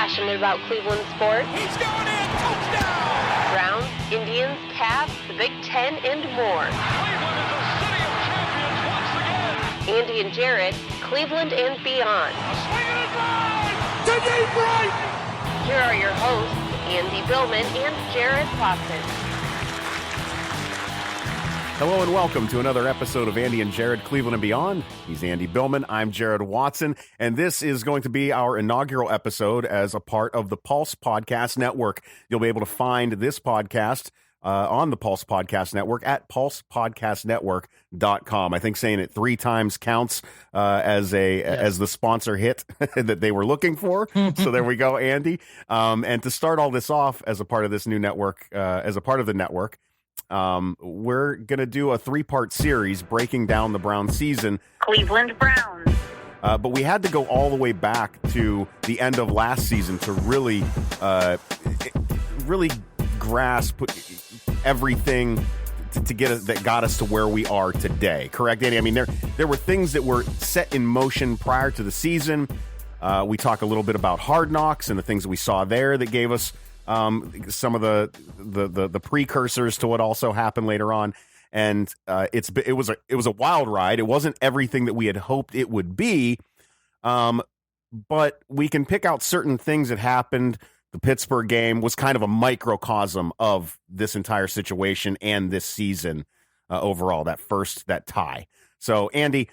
passionate about Cleveland sports. He's going in, touchdown! Browns, Indians, Cavs, the Big Ten, and more. Cleveland is a city of champions once again! Andy and Jarid, Cleveland and beyond. A swing and a drive! To deep right! Here are your hosts, Andy Billman and Jarid Watson. Hello and welcome to another episode of Andy and Jarid, Cleveland and Beyond. He's Andy Billman. I'm Jarid Watson, and this is going to be our inaugural episode as a part of the Pulse Podcast Network. You'll be able to find this podcast on the Pulse Podcast Network at pulsepodcastnetwork.com. I think saying it 3 times counts as the sponsor hit that they were looking for. So there we go, Andy. And to start all this off as a part of this new network, as a part of the network, we're going to do a 3-part series breaking down the Browns season. Cleveland Browns. But we had to go all the way back to the end of last season to really grasp everything to get us, that got us to where we are today. Correct, Andy? I mean, there were things that were set in motion prior to the season. We talk a little bit about Hard Knocks and the things that we saw there that gave us some of the precursors to what also happened later on, and it was a wild ride. It wasn't everything that we had hoped it would be, but we can pick out certain things that happened. The Pittsburgh game was kind of a microcosm of this entire situation and this season overall. That tie. So, Andy,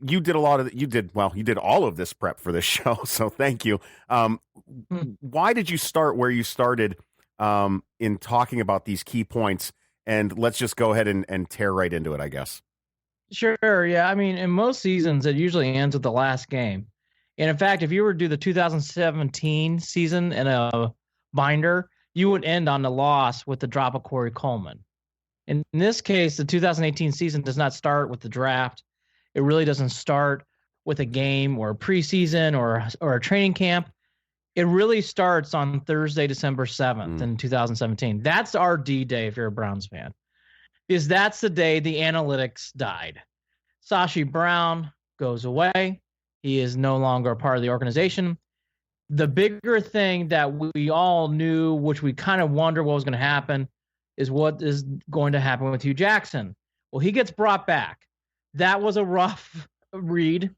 you did all of this prep for this show, so thank you. Why did you start where you started in talking about these key points? And let's just go ahead and tear right into it, I guess. Sure, yeah. I mean, in most seasons, it usually ends with the last game. And in fact, if you were to do the 2017 season in a binder, you would end on the loss with the drop of Corey Coleman. In this case, the 2018 season does not start with the draft. It really doesn't start with a game or a preseason or a training camp. It really starts on Thursday, December 7th in 2017. That's our D-Day if you're a Browns fan, because that's the day the analytics died. Sashi Brown goes away. He is no longer a part of the organization. The bigger thing that we all knew, which we kind of wonder what was going to happen, is what is going to happen with Hugh Jackson. Well, he gets brought back. That was a rough read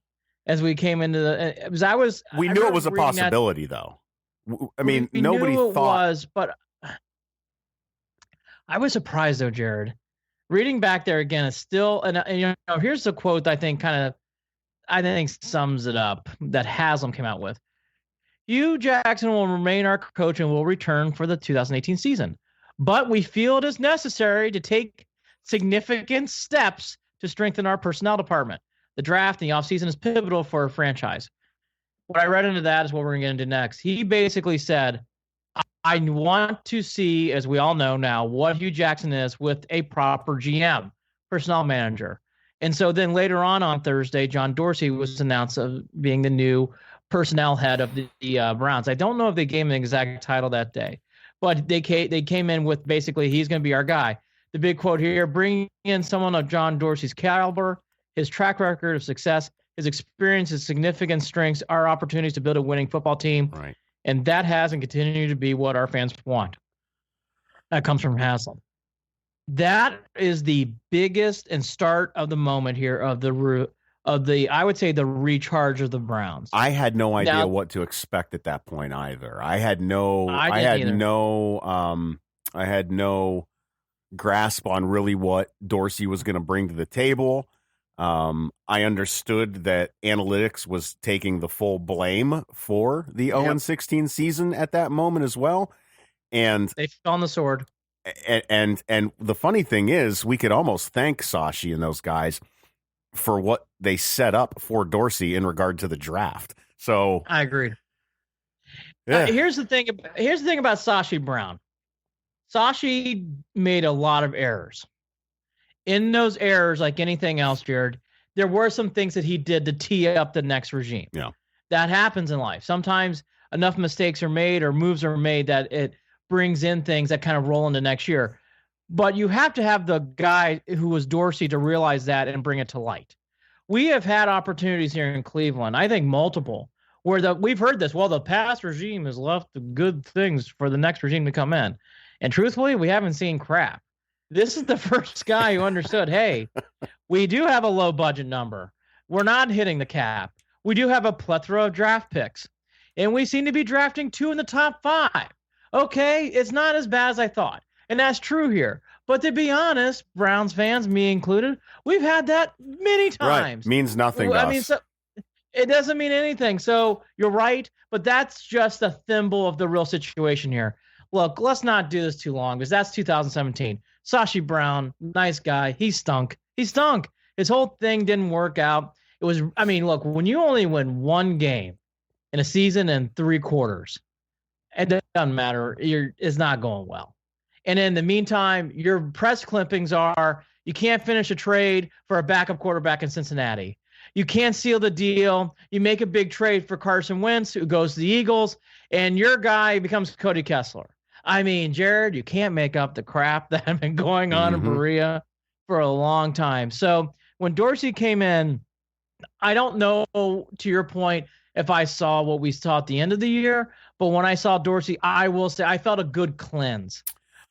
as we came into the. We knew it was a possibility, though. I mean, nobody knew it thought was, but I was surprised though, Jarid. Reading back there again, it's still, and here's the quote that I think sums it up that Haslam came out with. Hugh Jackson will remain our coach and will return for the 2018 season, but we feel it is necessary to take significant steps to strengthen our personnel department. The draft and the offseason is pivotal for a franchise. What I read into that is what we're going to get into next. He basically said, I want to see, as we all know now, what Hugh Jackson is with a proper GM, personnel manager. And so then later on Thursday, John Dorsey was announced of being the new personnel head of the Browns. I don't know if they gave him an exact title that day, but they came in with basically, he's going to be our guy. The big quote here, bring in someone of John Dorsey's caliber, his track record of success, his experience, his significant strengths, our opportunities to build a winning football team. Right. And that has and continue to be what our fans want. That comes from Haslam. That is the biggest and start of the moment here of the I would say the recharge of the Browns. I had no idea what to expect at that point either. I had no grasp on really what Dorsey was going to bring to the table. I understood that analytics was taking the full blame for the 0-16 season at that moment as well. And they fell on the sword. And the funny thing is, we could almost thank Sashi and those guys for what they set up for Dorsey in regard to the draft. So I agree. Yeah. Here's the thing about Sashi Brown. Sashi made a lot of errors. In those errors, like anything else, Jared, there were some things that he did to tee up the next regime. Yeah. That happens in life. Sometimes enough mistakes are made or moves are made that it brings in things that kind of roll into next year. But you have to have the guy who was Dorsey to realize that and bring it to light. We have had opportunities here in Cleveland, I think multiple, where we've heard this. Well, the past regime has left the good things for the next regime to come in, and truthfully, we haven't seen crap. This is the first guy who understood. Hey, we do have a low budget number. We're not hitting the cap. We do have a plethora of draft picks, and we seem to be drafting 2 in the top 5. Okay, it's not as bad as I thought, and that's true here. But to be honest, Browns fans, me included, we've had that many times. Right. Means nothing to us. So it doesn't mean anything. So you're right, but that's just a thimble of the real situation here. Look, let's not do this too long because that's 2017. Sashi Brown, nice guy. He stunk. His whole thing didn't work out. Look, when you only win one game in a season and 3 quarters, it doesn't matter. It's not going well. And in the meantime, your press clippings are you can't finish a trade for a backup quarterback in Cincinnati. You can't seal the deal. You make a big trade for Carson Wentz, who goes to the Eagles, and your guy becomes Cody Kessler. I mean, Jared, you can't make up the crap that had been going on in Berea for a long time. So when Dorsey came in, I don't know, to your point, if I saw what we saw at the end of the year, but when I saw Dorsey, I will say I felt a good cleanse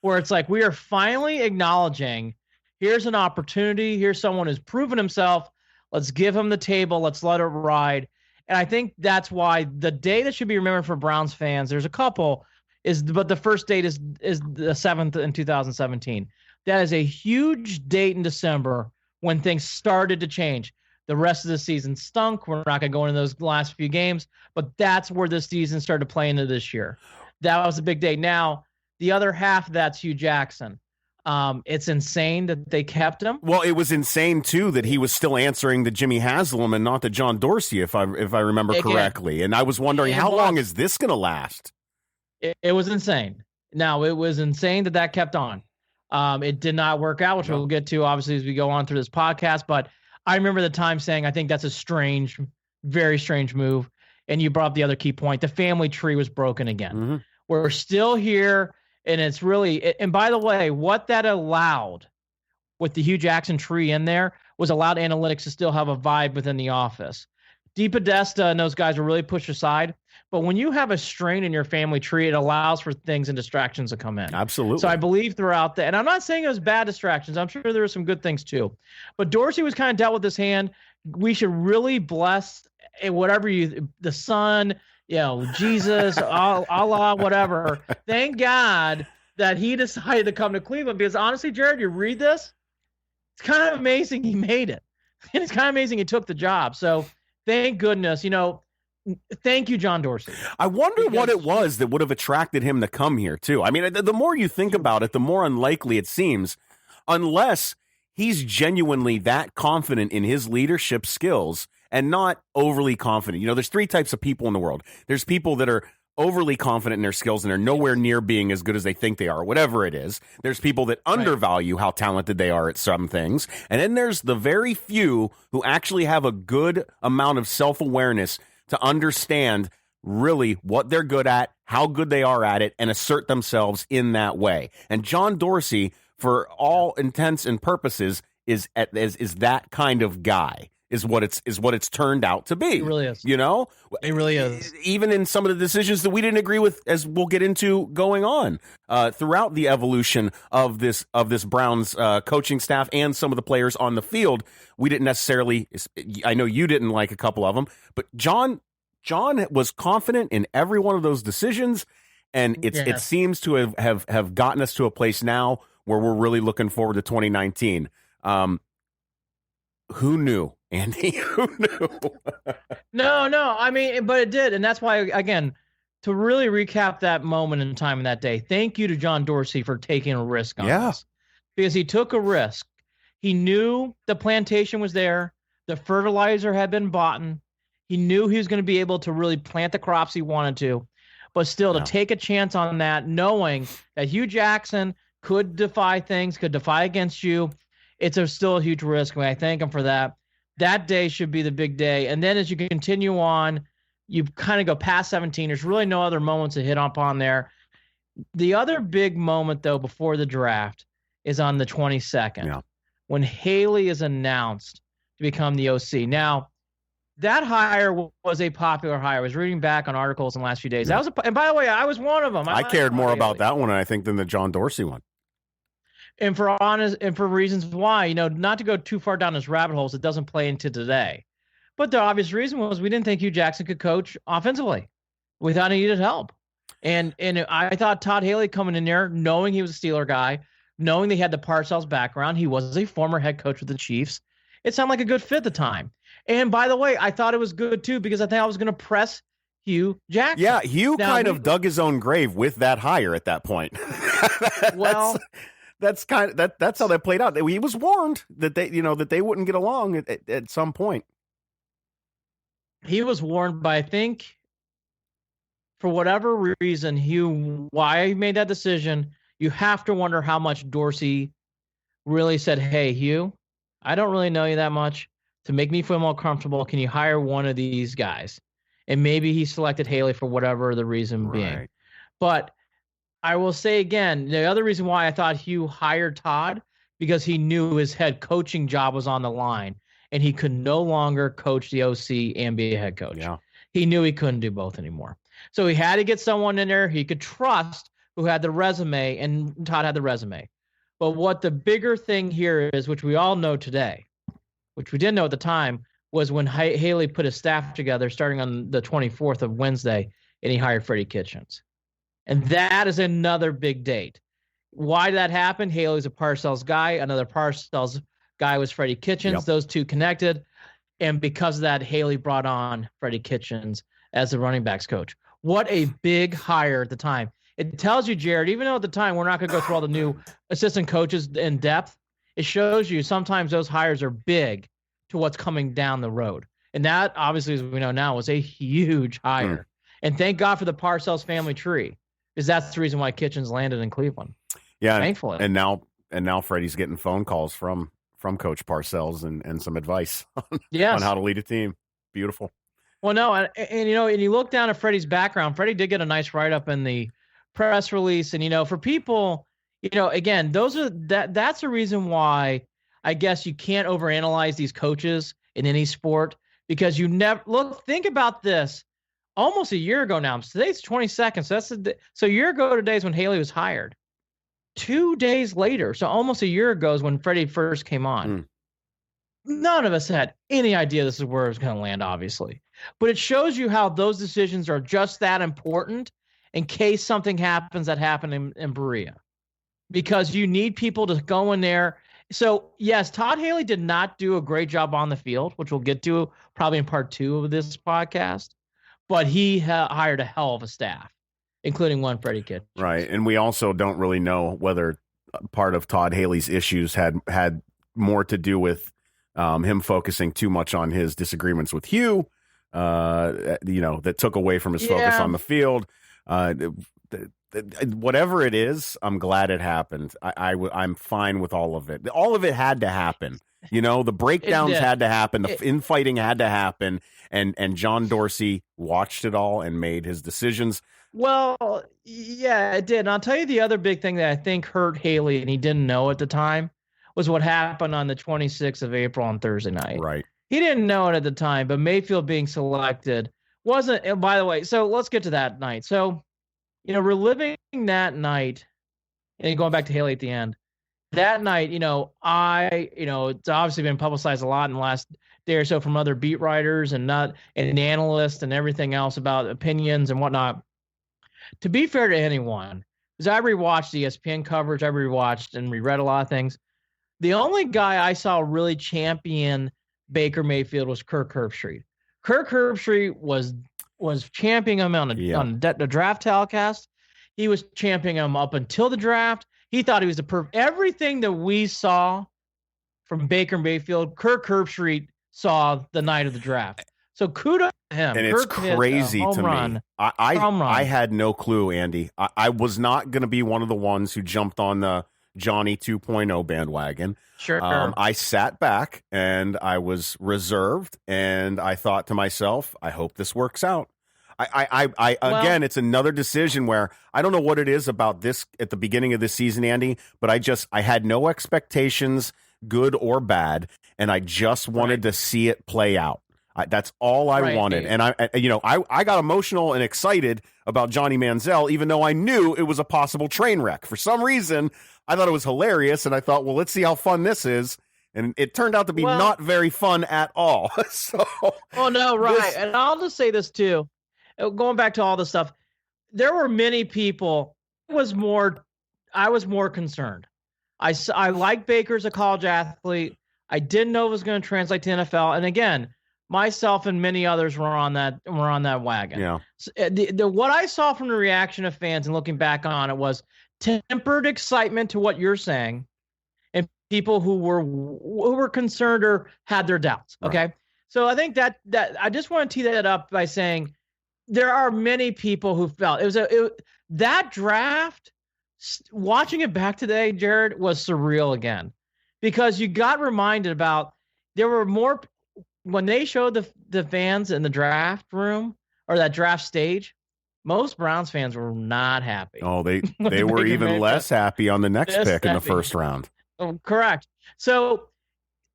where it's like we are finally acknowledging here's an opportunity. Here's someone who's proven himself. Let's give him the table. Let's let it ride. And I think that's why the day that should be remembered for Browns fans, there's a couple, but the first date is the 7th in 2017. That is a huge date in December when things started to change. The rest of the season stunk. We're not going to go into those last few games, but that's where the season started to play into this year. That was a big day. Now, the other half of that's Hugh Jackson. It's insane that they kept him. Well, it was insane too that he was still answering to Jimmy Haslam and not to John Dorsey, if I remember correctly. And I was wondering how long is this going to last? It was insane. Now, it was insane that kept on. It did not work out, which we'll get to obviously as we go on through this podcast. But I remember the time saying I think that's a strange, very strange move. And you brought up the other key point: the family tree was broken again. We're still here. And it's really, and by the way, what that allowed with the Hugh Jackson tree in there was allowed analytics to still have a vibe within the office. DePodesta and those guys were really pushed aside. But when you have a strain in your family tree, it allows for things and distractions to come in. Absolutely. So I believe throughout and I'm not saying it was bad distractions. I'm sure there were some good things too. But Dorsey was kind of dealt with this hand. We should really bless whatever the sun, Jesus, Allah, whatever. Thank God that he decided to come to Cleveland because honestly, Jared, you read this, it's kind of amazing he made it. And it's kind of amazing he took the job. So thank goodness, thank you, John Dorsey. I wonder what it was that would have attracted him to come here too. I mean, the more you think about it, the more unlikely it seems, unless he's genuinely that confident in his leadership skills and not overly confident. There's 3 types of people in the world. There's people that are overly confident in their skills and they're nowhere near being as good as they think they are, whatever it is. There's people that undervalue how talented they are at some things. And then there's the very few who actually have a good amount of self-awareness to understand really what they're good at, how good they are at it, and assert themselves in that way. And John Dorsey, for all intents and purposes, is that kind of guy. Is what it's turned out to be. It really is. It really is. Even in some of the decisions that we didn't agree with, as we'll get into going on throughout the evolution of this Browns coaching staff and some of the players on the field, we didn't necessarily. I know you didn't like a couple of them, but John was confident in every one of those decisions, and it seems to have gotten us to a place now where we're really looking forward to 2019. Who knew? Andy, who knew? No. I mean, but it did. And that's why, again, to really recap that moment in time in that day, thank you to John Dorsey for taking a risk on this. Because he took a risk. He knew the plantation was there. The fertilizer had been bought. He knew he was going to be able to really plant the crops he wanted to. But still, to take a chance on that, knowing that Hugh Jackson could defy things, could defy against you, it's still a huge risk. I thank him for that. That day should be the big day. And then as you continue on, you kind of go past 17. There's really no other moments to hit upon there. The other big moment, though, before the draft is on the 22nd when Haley is announced to become the OC. Now, that hire was a popular hire. I was reading back on articles in the last few days. That was, and by the way, I was one of them. I cared more about that one, I think, than the John Dorsey one. And for reasons why, not to go too far down his rabbit holes, it doesn't play into today. But the obvious reason was we didn't think Hugh Jackson could coach offensively. We thought he needed help. And I thought Todd Haley coming in there, knowing he was a Steeler guy, knowing they had the Parcells background, he was a former head coach with the Chiefs. It sounded like a good fit at the time. And by the way, I thought it was good too because I think I was going to press Hugh Jackson. Yeah, Hugh kind of dug his own grave with that hire at that point. That's how that played out. He was warned that they wouldn't get along at some point. He was warned, but I think for whatever reason, why he made that decision, you have to wonder how much Dorsey really said, "Hey, Hugh, I don't really know you that much. To make me feel more comfortable, can you hire one of these guys?" And maybe he selected Haley for whatever the reason being. But I will say again, the other reason why I thought Hugh hired Todd, because he knew his head coaching job was on the line, and he could no longer coach the OC and be a head coach. Yeah. He knew he couldn't do both anymore. So he had to get someone in there he could trust who had the resume, and Todd had the resume. But what the bigger thing here is, which we all know today, which we didn't know at the time, was when Haley put his staff together starting on the 24th of Wednesday, and he hired Freddie Kitchens. And that is another big date. Why did that happen? Haley's a Parcells guy. Another Parcells guy was Freddie Kitchens. Yep. Those two connected. And because of that, Haley brought on Freddie Kitchens as the running backs coach. What a big hire at the time. It tells you, Jared, even though at the time we're not going to go through all the new assistant coaches in depth, it shows you sometimes those hires are big to what's coming down the road. And that, obviously, as we know now, was a huge hire. And thank God for the Parcells family tree, because that's the reason why Kitchens landed in Cleveland. Yeah, thankfully. And now Freddie's getting phone calls from Coach Parcells and some advice on how to lead a team. Beautiful. Well, no, and you look down at Freddie's background. Freddie did get a nice write-up in the press release, and for people, again, that's a reason why I guess you can't overanalyze these coaches in any sport, because you never think about this. Almost a year ago now. Today's 22nd. So a year ago today is when Haley was hired. 2 days later, so almost a year ago is when Freddie first came on. None of us had any idea this is where it was going to land, obviously. But it shows you how those decisions are just that important in case something happens that happened in Berea. Because you need people to go in there. So, yes, Todd Haley did not do a great job on the field, which we'll get to probably in part 2 of this podcast. But he hired a hell of a staff, including one Freddie Kitchens. Right, and we also don't really know whether part of Todd Haley's issues had more to do with him focusing too much on his disagreements with Hugh, that took away from his focus on the field. Whatever it is, I'm glad it happened. I'm fine with all of it. All of it had to happen. The breakdowns had to happen. The infighting had to happen. And John Dorsey watched it all and made his decisions. Well, yeah, it did. And I'll tell you the other big thing that I think hurt Haley, and he didn't know at the time, was what happened on the 26th of April on Thursday night. Right. He didn't know it at the time, but Mayfield being selected wasn't. And by the way, so let's get to that night. So, reliving that night and going back to Haley at the end, that night, it's obviously been publicized a lot in the last day or so from other beat writers and analysts and everything else about opinions and whatnot. To be fair to anyone, because I rewatched the ESPN coverage, I rewatched and reread a lot of things. The only guy I saw really champion Baker Mayfield was Kirk Herbstreit. Kirk Herbstreit was championing him on the draft telecast. He was championing him up until the draft. He thought he was everything that we saw from Baker Mayfield, Kirk Herbstreit saw the night of the draft. So kudos to him. And Kirk it's crazy to me. I had no clue, Andy. I was not going to be one of the ones who jumped on the Johnny 2.0 bandwagon. Sure. I sat back and I was reserved, and I thought to myself, I hope this works out. Again, it's another decision where I don't know what it is about this at the beginning of the season, Andy, but I had no expectations, good or bad, and I just wanted to see it play out. That's all I Right. wanted. And I got emotional and excited about Johnny Manziel, even though I knew it was a possible train wreck. For some reason, I thought it was hilarious, and I thought, well, let's see how fun this is. And it turned out to be not very fun at all. Oh, no, right. And I'll just say this, too. Going back to all this stuff, there were many people. I was more concerned. I like Baker as a college athlete. I didn't know it was going to translate to NFL. And again, myself and many others were on that wagon. Yeah. So, what I saw from the reaction of fans and looking back on it was tempered excitement to what you're saying, and people who were concerned or had their doubts. Okay. Right. So I think that I just want to tee that up by saying there are many people who felt that draft. Watching it back today, Jared, was surreal again, because you got reminded about there were more when they showed the fans in the draft room or that draft stage. Most Browns fans were not happy. Oh, they were even less happy on the next pick in the first round. Oh, correct. So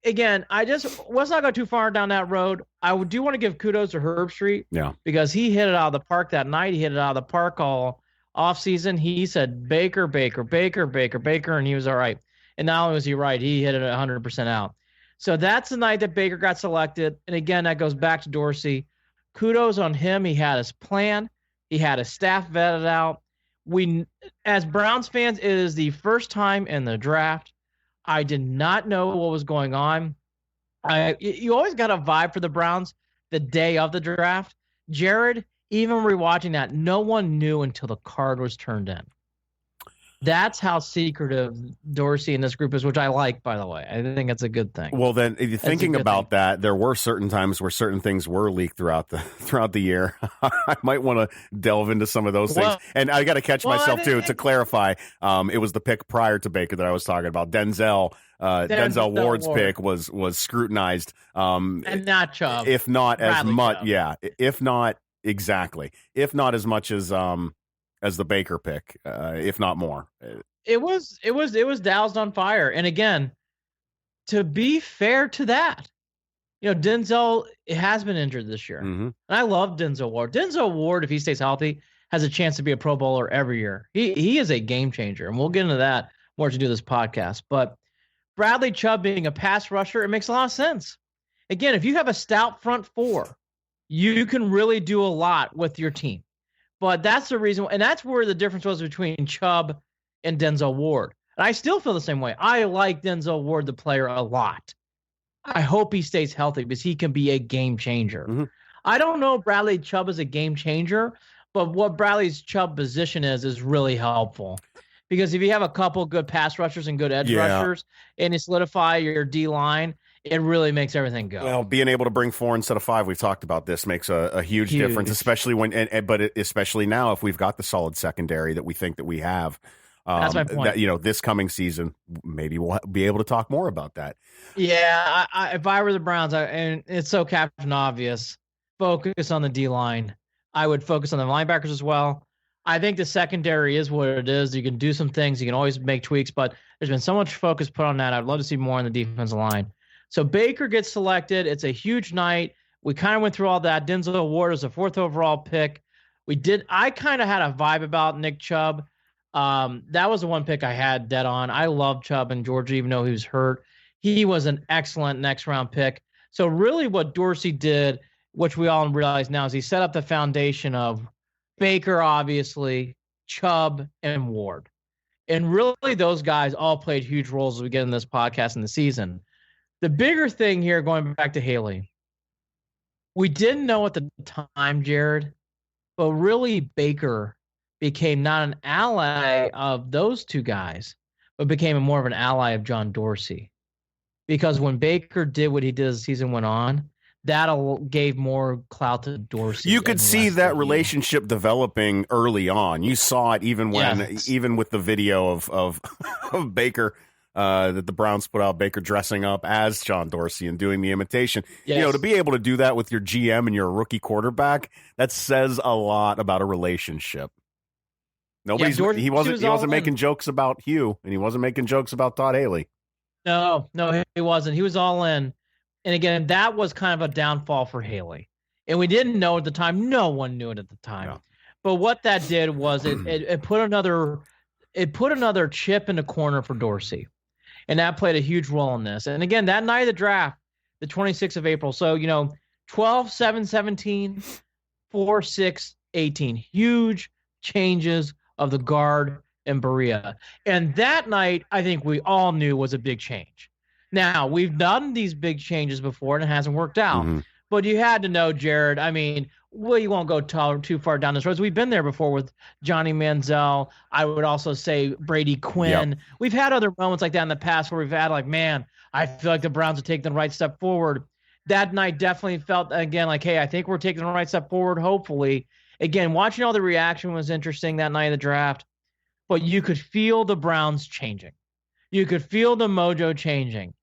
again, let's not go too far down that road. I do want to give kudos to Herb Street. Yeah. Because he hit it out of the park that night. He hit it out of the park all off season. He said Baker, and he was all right. And not only was he right, he hit it 100% out. So that's the night that Baker got selected. And again, that goes back to Dorsey. Kudos on him. He had his plan. He had his staff vetted out. We, as Browns fans, it is the first time in the draft. I did not know what was going on. You always got a vibe for the Browns the day of the draft. Jared, even rewatching that, no one knew until the card was turned in. That's how secretive Dorsey and this group is, which I like, by the way. I think it's a good thing. Well, then, if you're thinking about that, there were certain times where certain things were leaked throughout the year. I might want to delve into some of those things. And I got to catch myself, too, to clarify. It was the pick prior to Baker that I was talking about. Denzel Ward's pick was scrutinized. And not Chubb. If not Bradley as much. Chubb. Yeah. If not, exactly. If not as much as the Baker pick, if not more. It was doused on fire. And again, to be fair to that, Denzel has been injured this year. Mm-hmm. And I love Denzel Ward. Denzel Ward, if he stays healthy, has a chance to be a Pro Bowler every year. He is a game changer. And we'll get into that more to do this podcast. But Bradley Chubb being a pass rusher, it makes a lot of sense. Again, if you have a stout front four, you can really do a lot with your team. But that's the reason, and that's where the difference was between Chubb and Denzel Ward. And I still feel the same way. I like Denzel Ward, the player, a lot. I hope he stays healthy because he can be a game changer. Mm-hmm. I don't know if Bradley Chubb is a game changer, but what Bradley's Chubb position is really helpful. Because if you have a couple good pass rushers and good edge rushers and you solidify your D-line, it really makes everything go. Well, being able to bring 4 instead of 5, we've talked about this, makes a huge difference, especially especially now if we've got the solid secondary that we think that we have. That's my point. That, this coming season, maybe we'll be able to talk more about that. Yeah, if I were the Browns, and it's so Captain Obvious, focus on the D-line. I would focus on the linebackers as well. I think the secondary is what it is. You can do some things. You can always make tweaks, but there's been so much focus put on that. I'd love to see more on the defensive line. So Baker gets selected. It's a huge night. We kind of went through all that. Denzel Ward was a 4th overall pick. I kind of had a vibe about Nick Chubb. That was the one pick I had dead on. I love Chubb in Georgia, even though he was hurt. He was an excellent next round pick. So really what Dorsey did, which we all realize now, is he set up the foundation of Baker, obviously, Chubb, and Ward. And really those guys all played huge roles as we get in this podcast in the season. The bigger thing here, going back to Haley, we didn't know at the time, Jared, but really Baker became not an ally of those two guys, but became more of an ally of John Dorsey. Because when Baker did what he did as the season went on, that gave more clout to Dorsey. You could see that relationship developing early on. You saw it even with the video of Baker that the Browns put out, Baker dressing up as John Dorsey and doing the imitation. Yes. To be able to do that with your GM and your rookie quarterback, that says a lot about a relationship. He wasn't making jokes about Hugh, and he wasn't making jokes about Todd Haley. No, he wasn't. He was all in. And again, that was kind of a downfall for Haley. And we didn't know at the time. No one knew it at the time. Yeah. But what that did was it put another chip in the corner for Dorsey. And that played a huge role in this. And again, that night of the draft, the 26th of April. So, 12-7-17, 4-6-18. Huge changes of the guard and Berea. And that night, I think we all knew was a big change. Now, we've done these big changes before and it hasn't worked out. Mm-hmm. But you had to know, Jared, I mean, you won't go too far down this road. We've been there before with Johnny Manziel. I would also say Brady Quinn. Yep. We've had other moments like that in the past where we've had like, man, I feel like the Browns are taking the right step forward. That night definitely felt, again, like, hey, I think we're taking the right step forward, hopefully. Again, watching all the reaction was interesting that night of the draft. But you could feel the Browns changing. You could feel the mojo changing.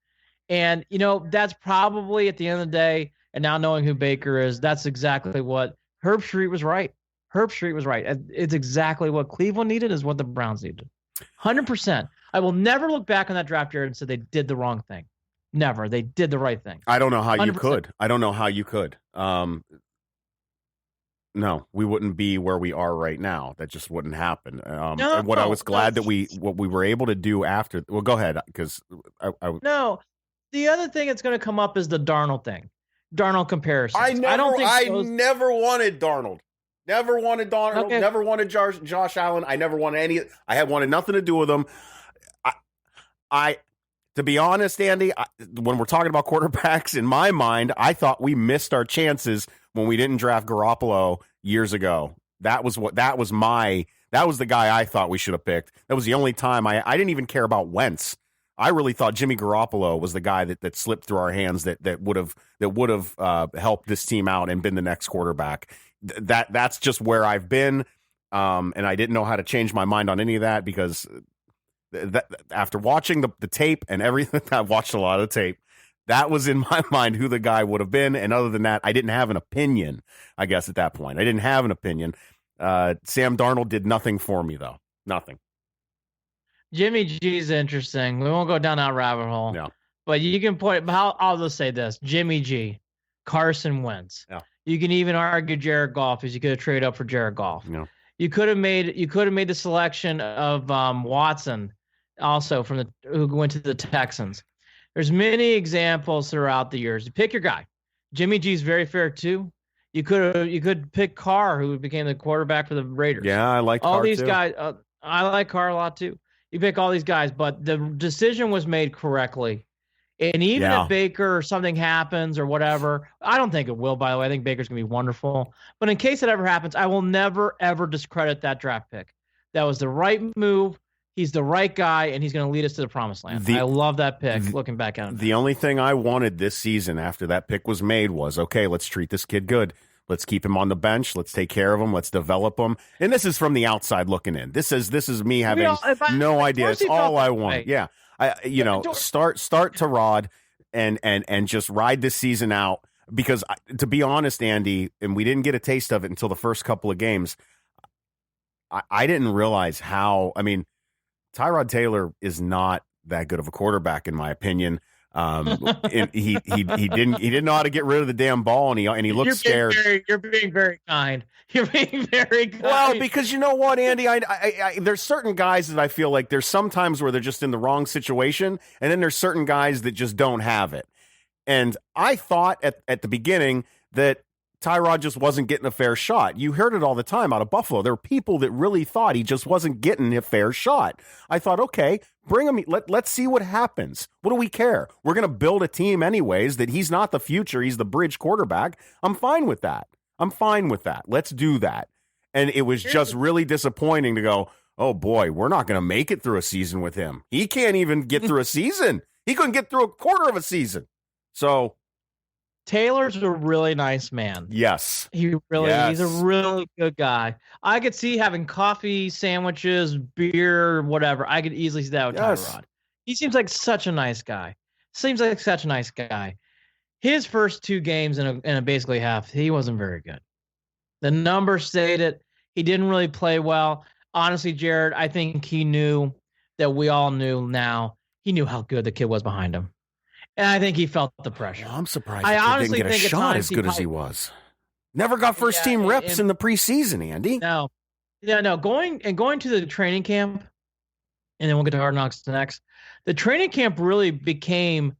And, that's probably at the end of the day, and now knowing who Baker is, that's exactly what Herb Street was right. Herb Street was right. It's exactly what Cleveland needed is what the Browns needed. 100%. I will never look back on that draft, Jared, and say they did the wrong thing. Never. They did the right thing. I don't know how 100%. you could. I don't know how you could. No, we wouldn't be where we are right now. That just wouldn't happen. And what I was glad that what we were able to do after. Well, go ahead, because No, the other thing that's going to come up is the Darnold thing. Darnold comparisons. I never wanted Darnold. Never wanted Darnold. Okay. Never wanted Josh Allen. I never wanted any. I had wanted nothing to do with them. To be honest, Andy, when we're talking about quarterbacks, in my mind, I thought we missed our chances when we didn't draft Garoppolo years ago. That was the guy I thought we should have picked. That was the only time I didn't even care about Wentz. I really thought Jimmy Garoppolo was the guy that slipped through our hands that would have helped this team out and been the next quarterback. That's just where I've been, and I didn't know how to change my mind on any of that because after watching the tape and everything, I've watched a lot of tape. That was in my mind who the guy would have been, and other than that, I didn't have an opinion. I guess at that point, I didn't have an opinion. Sam Darnold did nothing for me, though. Nothing. Jimmy G's interesting. We won't go down that rabbit hole. Yeah. But you can point. I'll just say this: Jimmy G, Carson Wentz. Yeah. You can even argue Jared Goff, as you could have traded up for Jared Goff. Yeah. You could have made the selection of Watson, also who went to the Texans. There's many examples throughout the years. You pick your guy. Jimmy G's very fair too. You could pick Carr, who became the quarterback for the Raiders. Yeah, I like all Carr these too. guys. I like Carr a lot too. You pick all these guys, but the decision was made correctly. And even if Baker or something happens or whatever, I don't think it will, by the way. I think Baker's going to be wonderful. But in case it ever happens, I will never, ever discredit that draft pick. That was the right move. He's the right guy, and he's going to lead us to the promised land. I love that pick, looking back at it. The only thing I wanted this season after that pick was made was, okay, let's treat this kid good. Let's keep him on the bench. Let's take care of him. Let's develop him. And this is from the outside looking in. This is me having no idea. It's all I want. Yeah. Start to Rod and just ride this season out because to be honest, Andy, and we didn't get a taste of it until the first couple of games. I didn't realize how, Tyrod Taylor is not that good of a quarterback in my opinion. He didn't know how to get rid of the damn ball, and he looked scared. You're being very kind. You're being very kind. Well, because you know what, Andy, I there's certain guys that I feel like there's sometimes where they're just in the wrong situation, and then there's certain guys that just don't have it. And I thought at the beginning that Tyrod just wasn't getting a fair shot. You heard it all the time out of Buffalo. There were people that really thought he just wasn't getting a fair shot. I thought, okay, bring him. Let's see what happens. What do we care? We're going to build a team anyways that he's not the future. He's the bridge quarterback. I'm fine with that. Let's do that. And it was just really disappointing to go, oh boy, we're not going to make it through a season with him. He can't even get through a season. He couldn't get through a quarter of a season. So Taylor's a really nice man. Yes. He's a really good guy. I could see having coffee, sandwiches, beer, whatever. I could easily see that with Tyrod. He seems like such a nice guy. His first two games in a basically half, he wasn't very good. The numbers stated he didn't really play well. Honestly, Jared, I think he knew that we all knew now. He knew how good the kid was behind him. And I think he felt the pressure. Well, I'm surprised I he didn't honestly get a think at shot times as good as he was. Never got first team reps in the preseason, Andy. No. Yeah, no. Going to the training camp, and then we'll get to Hard Knocks next. The training camp really became,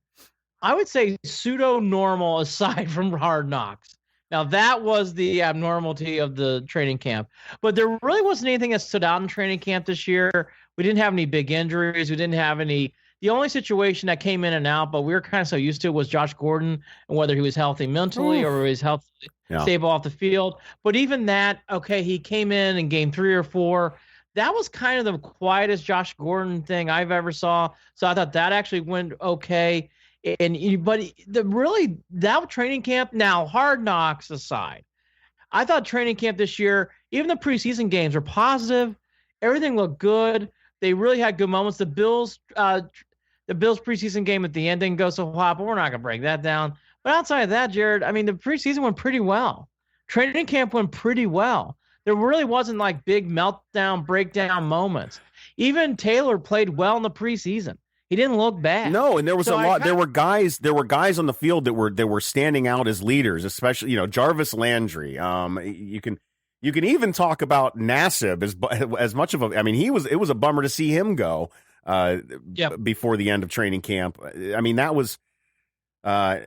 I would say, pseudo-normal aside from Hard Knocks. Now, that was the abnormality of the training camp. But there really wasn't anything that stood out in training camp this year. We didn't have any big injuries. We didn't have any. The only situation that came in and out, but we were kind of so used to, was Josh Gordon and whether he was healthy mentally or he was healthy, stable off the field. But even that, okay, he came in game 3 or 4. That was kind of the quietest Josh Gordon thing I've ever saw. So I thought that actually went okay. But that training camp, now Hard Knocks aside, I thought training camp this year, even the preseason games were positive. Everything looked good. They really had good moments. The Bills preseason game at the end didn't go so hot, but we're not going to break that down. But outside of that, Jared, I mean, the preseason went pretty well. Training camp went pretty well. There really wasn't like big meltdown, breakdown moments. Even Taylor played well in the preseason. He didn't look bad. No, and there was a lot. There were guys on the field that were standing out as leaders, especially Jarvis Landry. You can even talk about Nassib as much of a. I mean, it was a bummer to see him go before the end of training camp. I mean, that was there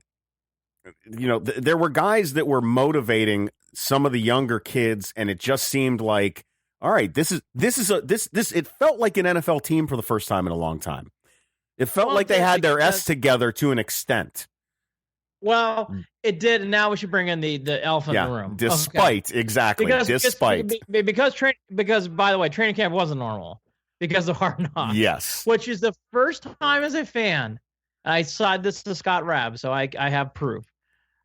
were guys that were motivating some of the younger kids, and it just seemed like, all right, this it felt like an NFL team for the first time in a long time. It felt like they had their S together to an extent. Well, it did, and now we should bring in the elephant in the room. Despite, exactly. Because by the way, training camp wasn't normal because of Hard Knocks. Yes. Which is the first time as a fan, I saw this to Scott Rabb, so I have proof.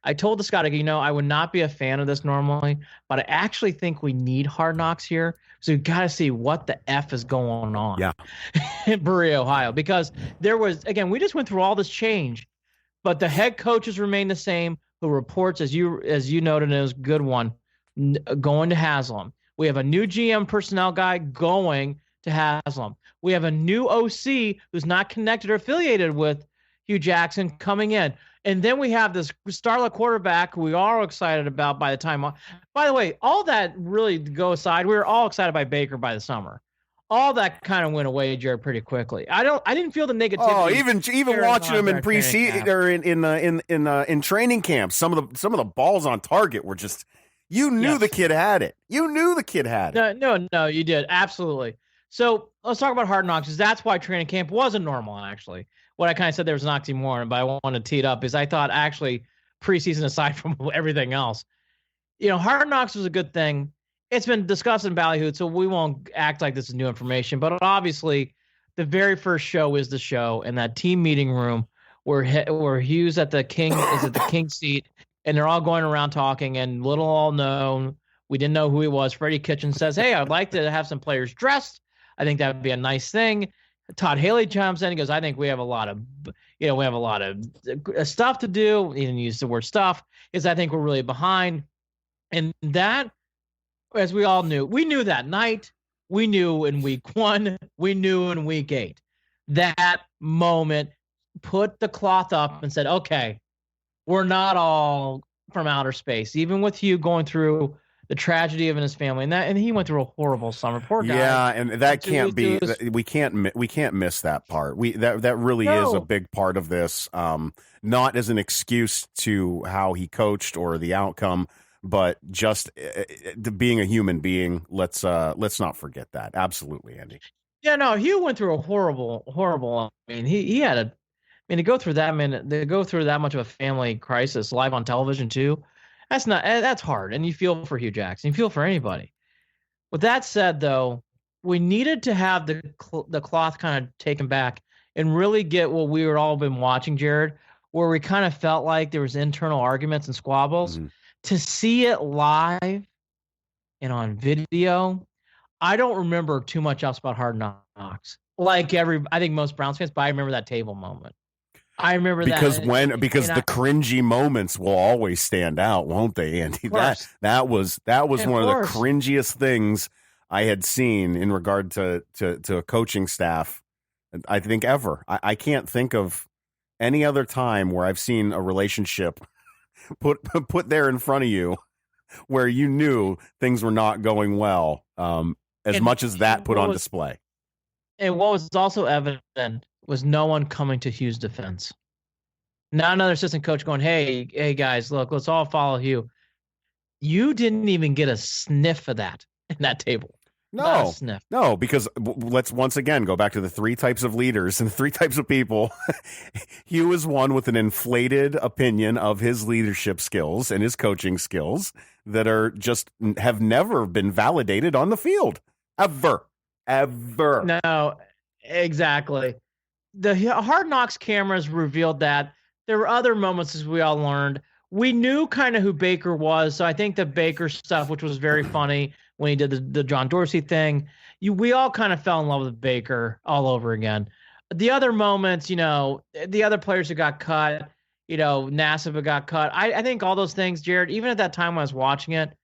I told the Scott, I would not be a fan of this normally, but I actually think we need Hard Knocks here. So you got to see what the F is going on in Berea, Ohio, because there was, again, we just went through all this change, but the head coaches remain the same, who reports, as you noted, is a good one, going to Haslam. We have a new GM personnel guy going to Haslam. We have a new OC who's not connected or affiliated with Hugh Jackson coming in. And then we have this starlet quarterback who we are excited about by the time. By the way, all that really to go aside, we were all excited by Baker by the summer. All that kind of went away, Jared, pretty quickly. I didn't feel the negativity. Oh, even watching him in preseason or in training camp, some of the balls on target were just, you knew the kid had it. You knew the kid had it. No, you did. Absolutely. So let's talk about Hard Knocks, because that's why training camp wasn't normal, actually. What I kind of said there was an oxymoron, but I want to tee it up, is I thought actually preseason, aside from everything else, Hard Knocks was a good thing. It's been discussed in Ballyhoot, so we won't act like this is new information. But obviously, the very first show is the show, and that team meeting room where Hugh's at the king is at the king seat, and they're all going around talking. And little all known, we didn't know who he was. Freddie Kitchen says, "Hey, I'd like to have some players dressed. I think that would be a nice thing." Todd Haley chimes in and goes, "I think we have a lot of stuff to do." He didn't use the word stuff. I think we're really behind. And that, as we all knew, we knew that night. We knew in week 1. We knew in week 8. That moment put the cloth up and said, okay, we're not all from outer space. Even with Hugh going through the tragedy of his family, and he went through a horrible summer. Poor guy. Yeah, and that can't be. We can't miss that part. That really is a big part of this. Not as an excuse to how he coached or the outcome, but just being a human being. Let's not forget that. Absolutely, Andy. Yeah, no, Hugh went through a horrible. I mean, he had a. I mean, to go through that much of a family crisis live on television too. That's hard, and you feel for Hugh Jackson. You feel for anybody. With that said, though, we needed to have the cloth kind of taken back and really get what we were all been watching, Jared, where we kind of felt like there was internal arguments and squabbles. Mm-hmm. To see it live and on video, I don't remember too much else about Hard Knocks. I think most Browns fans, but I remember that table moment. I remember because that because the cringy moments will always stand out, won't they, Andy? That was one of the cringiest things I had seen in regard to a coaching staff, I think, ever. I can't think of any other time where I've seen a relationship put there in front of you where you knew things were not going well, as much as that put on display. And what was also evident was no one coming to Hugh's defense. Not another assistant coach going, hey guys, look, let's all follow Hugh. You didn't even get a sniff of that in that table. No, because let's once again go back to the three types of leaders and three types of people. Hugh is one with an inflated opinion of his leadership skills and his coaching skills that are just have never been validated on the field. Ever. No, exactly. The Hard Knocks cameras revealed that. There were other moments, as we all learned. We knew kind of who Baker was, so I think the Baker stuff, which was very funny, when he did the John Dorsey thing, we all kind of fell in love with Baker all over again. The other moments, the other players who got cut, Nassib got cut. I think all those things, Jared, even at that time when I was watching it,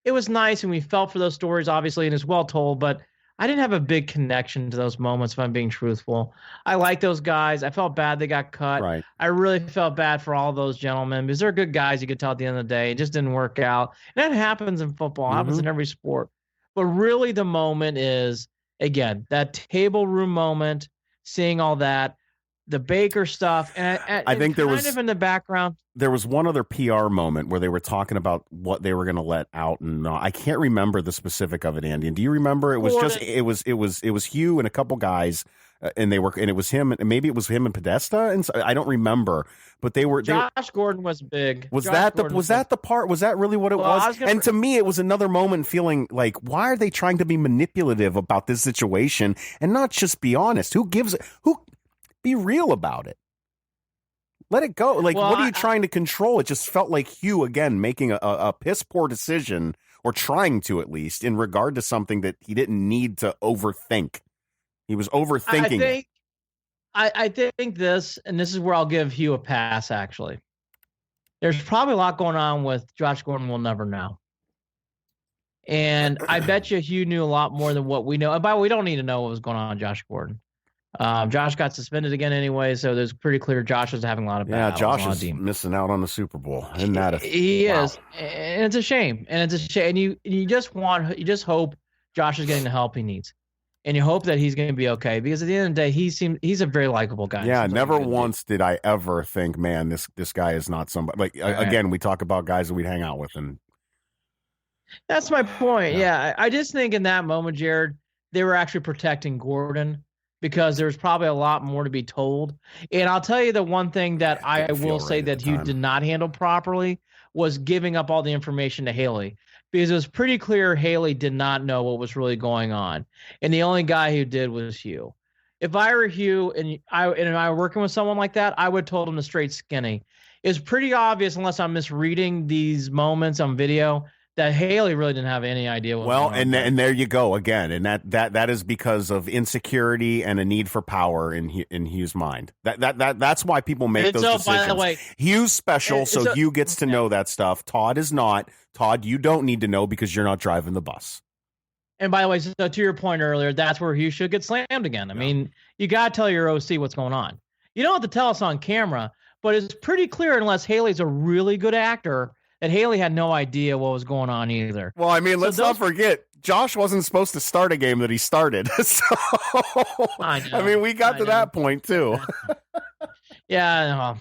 it was nice and we felt for those stories, obviously, and it's well told, but I didn't have a big connection to those moments, if I'm being truthful. I like those guys. I felt bad they got cut. Right. I really felt bad for all those gentlemen because they're good guys, you could tell at the end of the day. It just didn't work out. And that happens in football. It happens in every sport. But really the moment is, again, that table room moment, seeing all that, the Baker stuff. And I think there was kind of in the background. There was one other PR moment where they were talking about what they were going to let out, and I can't remember the specific of it, Andy. And do you remember? It was Hugh and a couple guys, and it was him, and maybe it was him and Podesta, and so, I don't remember. But Josh Gordon was big. Was that the part? Was that really what it was? And to me, it was another moment feeling like, why are they trying to be manipulative about this situation and not just be honest? Be real about it. Let it go. What are you trying to control? It just felt like Hugh, again, making a piss poor decision, or trying to at least, in regard to something that he didn't need to overthink. He was overthinking it. I think this is where I'll give Hugh a pass, actually. There's probably a lot going on with Josh Gordon we'll never know. And I bet you Hugh knew a lot more than what we know. And by the way, we don't need to know what was going on with Josh Gordon. Josh got suspended again anyway, so there's pretty clear Josh is having a lot of bad. Yeah, Josh is missing out on the Super Bowl. Isn't that he is, and it's a shame. And you just hope Josh is getting the help he needs, and you hope that he's going to be okay, because at the end of the day, he's a very likable guy. Yeah, never once did I ever think, man, this guy is not somebody. Again, we talk about guys that we'd hang out with, and that's my point. Yeah, I just think in that moment, Jared, they were actually protecting Gordon, because there's probably a lot more to be told. And I'll tell you the one thing that I will say that Hugh did not handle properly was giving up all the information to Haley, because it was pretty clear Haley did not know what was really going on. And the only guy who did was Hugh. If I were Hugh and I were working with someone like that, I would have told him to straight skinny. It's pretty obvious, unless I'm misreading these moments on video, that Haley really didn't have any idea what was going on. And there you go again, and that is because of insecurity and a need for power in Hugh's mind. That's why people make those decisions. By the way, Hugh's special, so Hugh gets to know that stuff. Todd is not. Todd, you don't need to know because you're not driving the bus. And by the way, so to your point earlier, that's where Hugh should get slammed again. I mean, you got to tell your OC what's going on. You don't have to tell us on camera, but it's pretty clear, unless Haley's a really good actor, that Haley had no idea what was going on either. Well, I mean, let's not forget, Josh wasn't supposed to start a game that he started. So, I mean, we got to that point too. Yeah.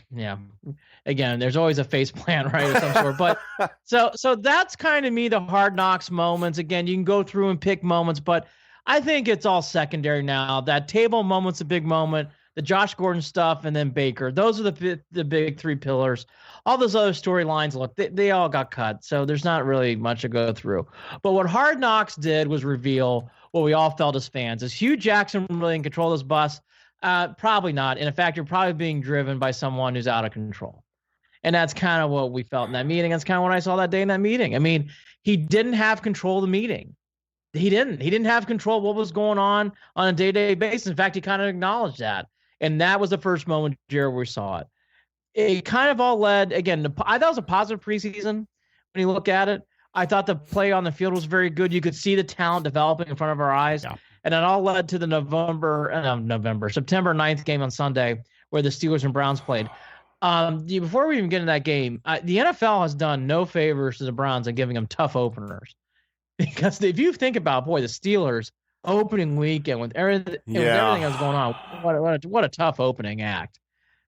Again, there's always a face plan, right, of some sort. But so that's kind of me, the Hard Knocks moments. Again, you can go through and pick moments, but I think it's all secondary now. That table moment's a big moment. The Josh Gordon stuff, and then Baker. Those are the big three pillars. All those other storylines, look, they all got cut, so there's not really much to go through. But what Hard Knocks did was reveal what we all felt as fans. Is Hugh Jackson really in control of this bus? Probably not. And in fact, you're probably being driven by someone who's out of control. And that's kind of what we felt in that meeting. That's kind of what I saw that day in that meeting. I mean, he didn't have control of the meeting. He didn't have control of what was going on a day-to-day basis. In fact, he kind of acknowledged that. And that was the first moment, Jared, where we saw it. It kind of all led, again, I thought it was a positive preseason when you look at it. I thought the play on the field was very good. You could see the talent developing in front of our eyes. Yeah. And it all led to the September 9th game on Sunday, where the Steelers and Browns played. Before we even get into that game, the NFL has done no favors to the Browns in giving them tough openers. Because if you think about, the Steelers opening weekend with everything, that's going on, what a tough opening act.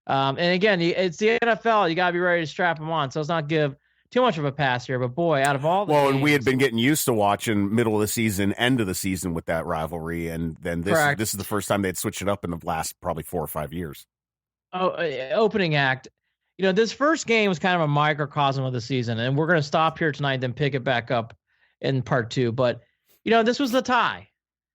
And again, it's the NFL. You got to be ready to strap them on. So let's not give too much of a pass here. But boy, out of all the games, and we had been getting used to watching middle of the season, end of the season with that rivalry, and then this is the first time they'd switched it up in the last probably 4 or 5 years. Opening act. This first game was kind of a microcosm of the season, and we're going to stop here tonight, then pick it back up in part 2. But, this was the tie.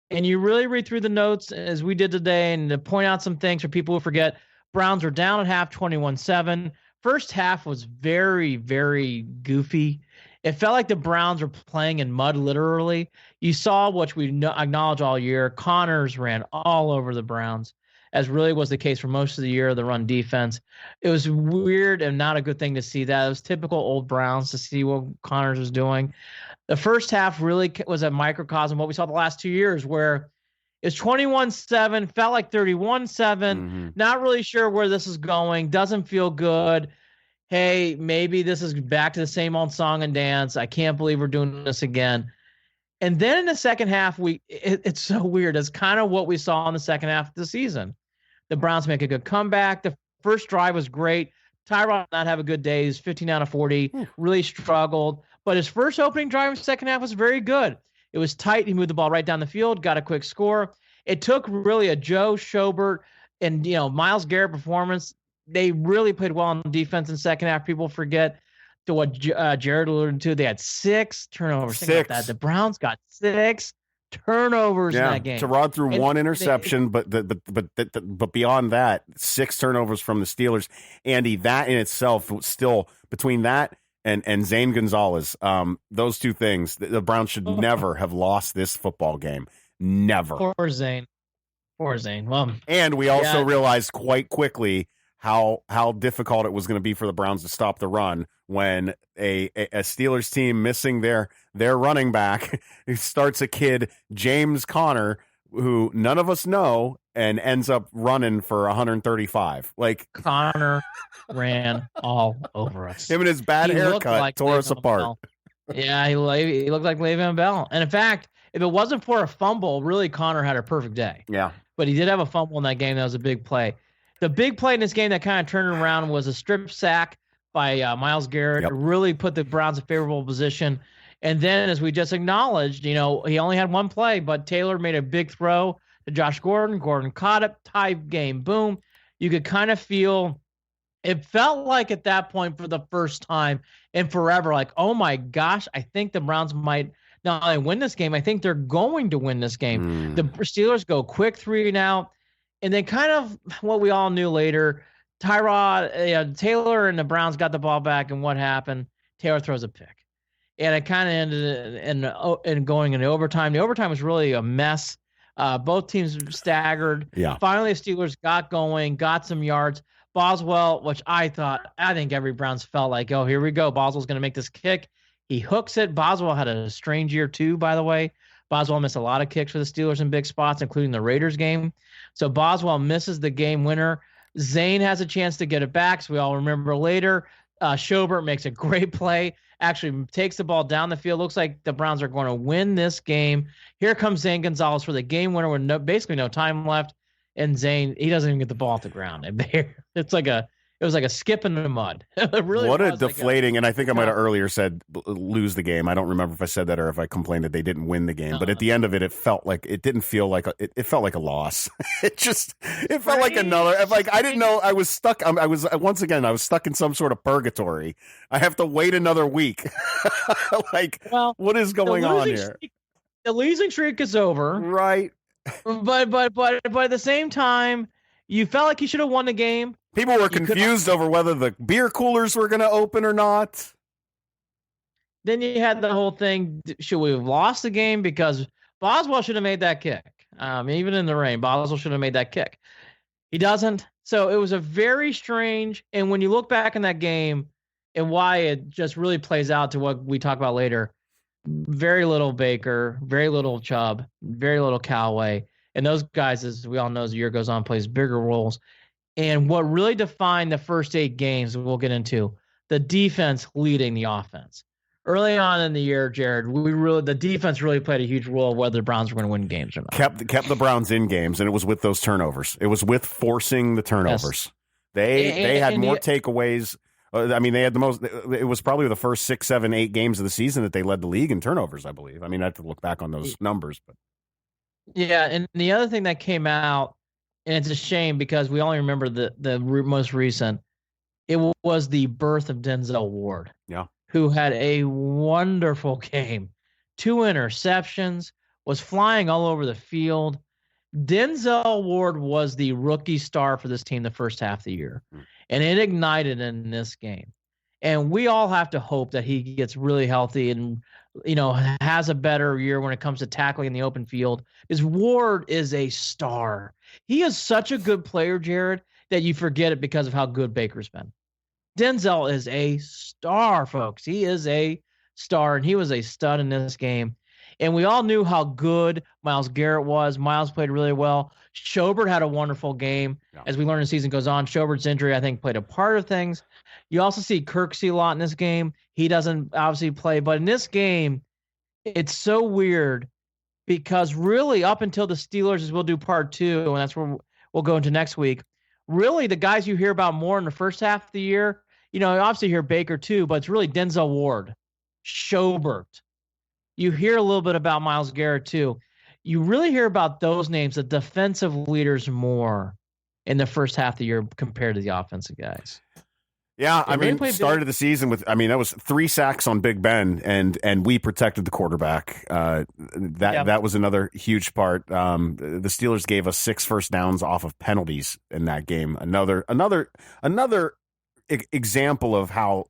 And you really read through the notes as we did today and to point out some things for people who forget. Browns were down at half 21-7. First half was very, very goofy. It felt like the Browns were playing in mud, literally. You saw, which we acknowledge all year, Connors ran all over the Browns, as really was the case for most of the year, the run defense. It was weird and not a good thing to see that. It was typical old Browns to see what Connors was doing. The first half really was a microcosm of what we saw the last 2 years, where it's 21-7, felt like 31-7, not really sure where this is going, doesn't feel good. Hey, maybe this is back to the same old song and dance. I can't believe we're doing this again. And then in the second half, it's so weird. It's kind of what we saw in the second half of the season. The Browns make a good comeback. The first drive was great. Tyrod did not have a good day. He's 15 out of 40, really struggled. But his first opening drive in the second half was very good. It was tight. He moved the ball right down the field, got a quick score. It took really a Joe Schobert and Myles Garrett performance. They really played well on defense in the second half. People forget to what Jarid alluded to. They had 6 turnovers. Think about that. The Browns got 6 turnovers in that game. Tyrod threw 1 interception, but beyond that, 6 turnovers from the Steelers. Andy, that in itself was still between that and Zane Gonzalez. Those two things, the Browns should never have lost this football game. Never. Poor Zane. Well, and we also realized quite quickly how difficult it was going to be for the Browns to stop the run when a Steelers team missing their running back starts a kid, James Conner, who none of us know, and ends up running for 135. Like Conner ran all over us. Him and his bad haircut tore us apart. Yeah, he looked like Le'Veon Bell. And in fact, if it wasn't for a fumble, really Conner had a perfect day. Yeah. But he did have a fumble in that game. That was a big play. The big play in this game that kind of turned it around was a strip sack by Myles Garrett. It really put the Browns in a favorable position. And then, as we just acknowledged, he only had one play, but Taylor made a big throw to Josh Gordon. Gordon caught it, tie game, boom. You could kind of feel it felt like at that point for the first time in forever, like, oh my gosh, I think the Browns might not only win this game, I think they're going to win this game. The Steelers go quick 3 and out. And then kind of what we all knew later, Tyrod, Taylor and the Browns got the ball back, and what happened? Taylor throws a pick. And it kind of ended in going into overtime. The overtime was really a mess. Both teams staggered. Yeah. Finally, the Steelers got going, got some yards. Boswell, which I think every Browns felt like, oh, here we go. Boswell's going to make this kick. He hooks it. Boswell had a strange year too, by the way. Boswell missed a lot of kicks for the Steelers in big spots, including the Raiders game. So Boswell misses the game winner. Zane has a chance to get it back. So we all remember later. Schobert makes a great play, actually takes the ball down the field. Looks like the Browns are going to win this game. Here comes Zane Gonzalez for the game winner with basically no time left. And Zane, he doesn't even get the ball off the ground. It was like a skip in the mud. It really what was a deflating, and I think I might have earlier said lose the game. I don't remember if I said that or if I complained that they didn't win the game. But at the end of it, it felt like it didn't feel like it felt like a loss. It felt like another. I didn't know I was stuck. I was stuck in some sort of purgatory. I have to wait another week. What is going on here? The losing streak is over, right? But at the same time, you felt like you should have won the game. People were confused over whether the beer coolers were going to open or not. Then you had the whole thing, should we have lost the game? Because Boswell should have made that kick. Even in the rain, Boswell should have made that kick. He doesn't. So it was a very strange, and when you look back in that game and why it just really plays out to what we talk about later, very little Baker, very little Chubb, very little Callaway. And those guys, as we all know, as the year goes on, plays bigger roles. And what really defined the first 8 games, we'll get into, the defense leading the offense. Early on in the year, Jared, the defense really played a huge role of whether the Browns were going to win games or not. Kept the Browns in games, and it was with those turnovers. It was with forcing the turnovers. Yes. They had more takeaways. I mean, they had the most. It was probably the first 6, 7, 8 games of the season that they led the league in turnovers, I believe. I mean, I have to look back on those numbers, but yeah. And the other thing that came out, and it's a shame because we only remember the most recent. It was the birth of Denzel Ward. Yeah. Who had a wonderful game. 2 interceptions, was flying all over the field. Denzel Ward was the rookie star for this team the first half of the year, and it ignited in this game. And we all have to hope that he gets really healthy and, has a better year when it comes to tackling in the open field. Because Ward is a star. He is such a good player, Jared, that you forget it because of how good Baker's been. Denzel is a star, folks. He is a star, and he was a stud in this game. And we all knew how good Myles Garrett was. Myles played really well. Schobert had a wonderful game. Yeah. As we learn as the season goes on, Schobert's injury, I think, played a part of things. You also see Kirksey a lot in this game. He doesn't obviously play. But in this game, it's so weird because really up until the Steelers, as we'll do part 2, and that's where we'll go into next week, really the guys you hear about more in the first half of the year, you obviously hear Baker too, but it's really Denzel Ward, Schobert. You hear a little bit about Myles Garrett too. You really hear about those names, the defensive leaders, more in the first half of the year compared to the offensive guys. Yeah, started the season with, that was 3 sacks on Big Ben, and we protected the quarterback. That was another huge part. The Steelers gave us 6 first downs off of penalties in that game. Another example of how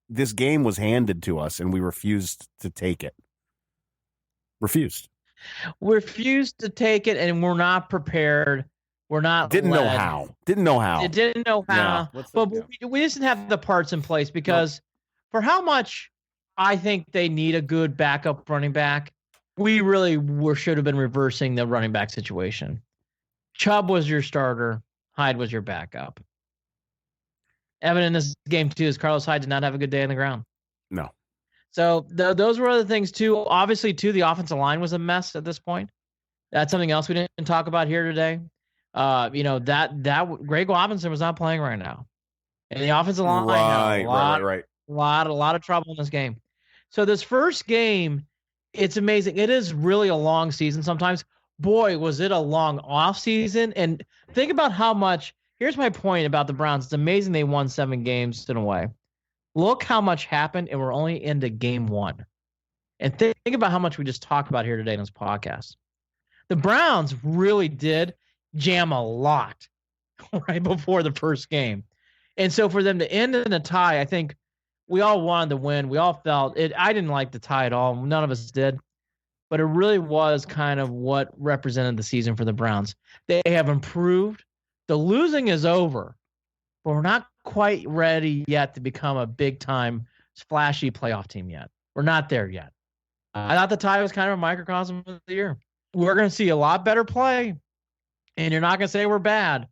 this game was handed to us, and we refused to take it. Refused to take it, and we're not prepared. We're not Didn't know how. It didn't know how. Yeah, but we just didn't have the parts in place because for how much I think they need a good backup running back, we really should have been reversing the running back situation. Chubb was your starter. Hyde was your backup. Evident in this game, too, is Carlos Hyde did not have a good day on the ground. No. So those were other things, too. Obviously, too, the offensive line was a mess at this point. That's something else we didn't talk about here today. That Greg Robinson was not playing right now. And the offensive line had a lot of trouble in this game. So this first game, it's amazing. It is really a long season sometimes. Boy, was it a long off season. And think about how much. Here's my point about the Browns. It's amazing they won 7 games in a way. Look how much happened, and we're only into game 1. And think about how much we just talked about here today in this podcast. The Browns really did jam a lot right before the first game. And so for them to end in a tie, I think we all wanted to win. We all felt it. I didn't like the tie at all. None of us did. But it really was kind of what represented the season for the Browns. They have improved. The losing is over, but we're not quite ready yet to become a big-time, splashy playoff team yet. We're not there yet. I thought the tie was kind of a microcosm of the year. We're going to see a lot better play, and you're not going to say we're bad.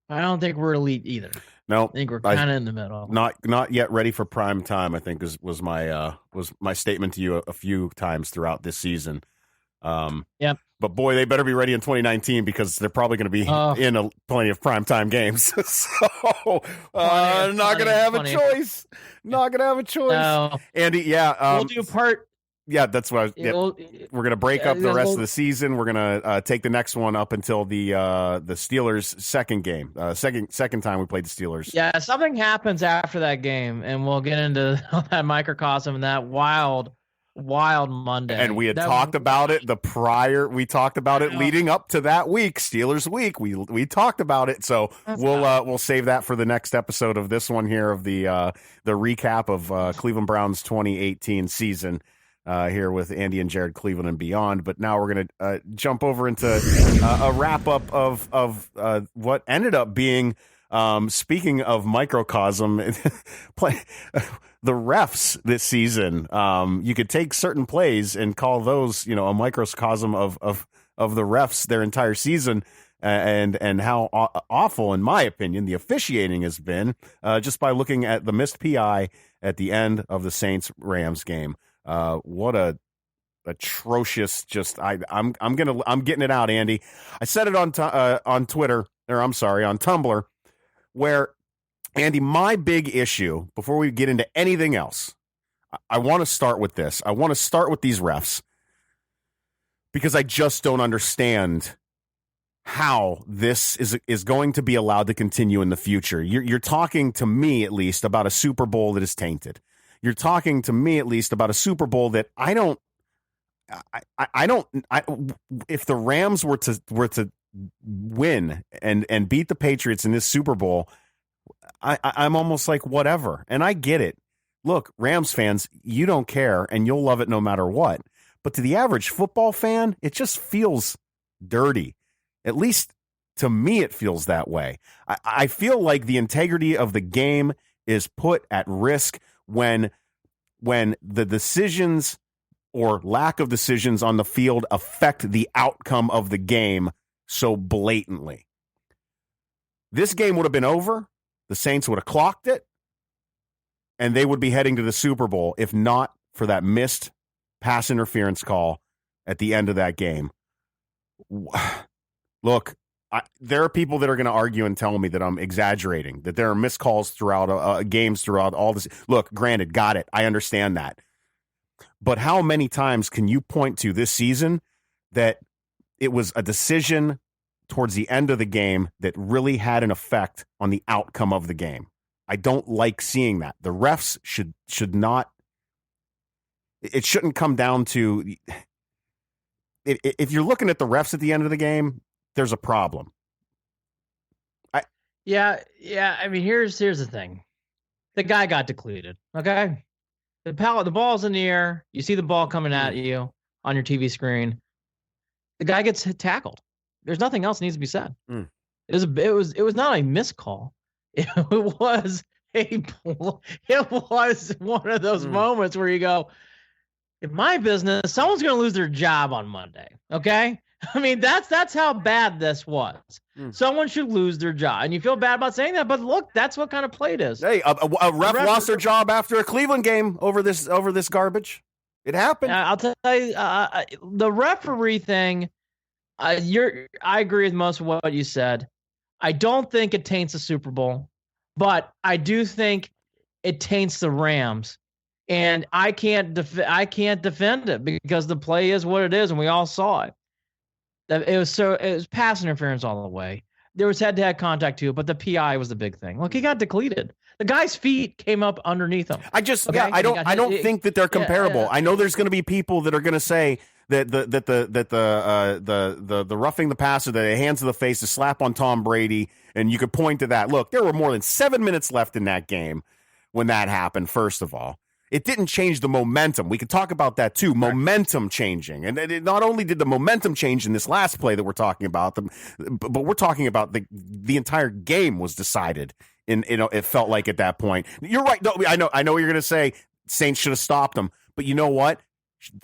I don't think we're elite either. No, I think we're kind of in the middle. Not yet ready for prime time, I think was my statement to you a few times throughout this season. Yep. But boy, they better be ready in 2019 because they're probably going to be in plenty of primetime games. So not going to have a choice. Not going to have a choice. No. Andy, yeah. We'll do part. Yeah, that's what we're going to break up the rest of the season. We're going to take the next one up until the Steelers' second game. Second time we played the Steelers. Yeah, something happens after that game, and we'll get into that microcosm and that wild Monday. And we had talked about it we talked about it leading up to that week, Steelers week. We talked about it. So we'll save that for the next episode of this one here of the recap of Cleveland Browns 2018 season here with Andy and Jared, Cleveland and beyond. But now we're going to jump over into a wrap up of what ended up being, speaking of microcosm, the refs this season. You could take certain plays and call those, a microcosm of the refs their entire season. and how awful, in my opinion, the officiating has been, just by looking at the missed PI at the end of the Saints-Rams game. What a atrocious! I'm getting it out, Andy. I said it on Twitter, or I'm sorry, on Tumblr, where, Andy, my big issue before we get into anything else, I want to start with this. I want to start with these refs because I just don't understand how this is going to be allowed to continue in the future. You're talking to me, at least, about a Super Bowl that is tainted. You're talking to me, at least, about a Super Bowl that if the Rams were to win and beat the Patriots in this Super Bowl, I'm almost like, whatever. And I get it. Look, Rams fans, you don't care and you'll love it no matter what. But to the average football fan, it just feels dirty. At least to me, it feels that way. I feel like the integrity of the game is put at risk when the decisions or lack of decisions on the field affect the outcome of the game so blatantly. This game would have been over. The Saints would have clocked it, and they would be heading to the Super Bowl if not for that missed pass interference call at the end of that game. Look, there are people that are going to argue and tell me that I'm exaggerating, that there are missed calls throughout games throughout all this. Look, granted, got it. I understand that. But how many times can you point to this season that it was a decision towards the end of the game that really had an effect on the outcome of the game? I don't like seeing that. The refs should not. It shouldn't come down to. If you're looking at the refs at the end of the game, there's a problem. Yeah. I mean, here's the thing. The guy got depleted. Okay. The ball's in the air. You see the ball coming at you on your TV screen. The guy gets tackled. There's nothing else that needs to be said. It was not a missed call. It was one of those moments where you go, in my business, someone's going to lose their job on Monday. Okay. I mean, that's how bad this was. Someone should lose their job, and you feel bad about saying that. But look, that's what kind of play it is. Hey, a ref lost their job after a Cleveland game over this garbage. It happened. I'll tell you, the referee thing. I agree with most of what you said. I don't think it taints the Super Bowl, but I do think it taints the Rams, and I can't defend it because the play is what it is, and we all saw it. It was pass interference all the way. There was head-to-head contact too, but the PI was the big thing. Look, he got depleted. The guy's feet came up underneath him. I don't think that they're comparable. I know there's going to be people that are going to say that the roughing the passer, the hands to the face, the slap on Tom Brady, and you could point to that. Look, there were more than 7 minutes left in that game when that happened. First of all, it didn't change the momentum. We could talk about that too. Momentum changing. And not only did the momentum change in this last play that we're talking about, but we're talking about the entire game was decided. It felt like at that point. You're right. No, I know what you're going to say. Saints should have stopped them. But you know what?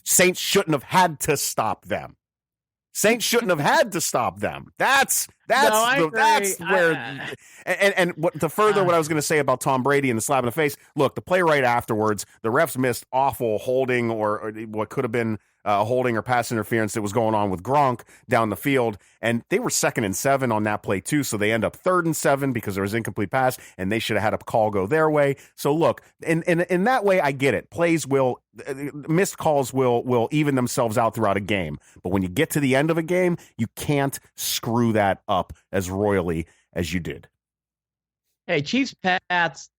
Saints shouldn't have had to stop them. Saints shouldn't have had to stop them. That's where what I was going to say about Tom Brady and the slap in the face. Look, the play right afterwards, the refs missed awful holding or what could have been holding or pass interference that was going on with Gronk down the field, and they were 2nd and 7 on that play too. So they end up 3rd and 7 because there was incomplete pass, and they should have had a call go their way. So look, in that way, I get it. Missed calls will even themselves out throughout a game, but when you get to the end of a game, you can't screw that up as royally as you did. Hey, Chiefs, Pats.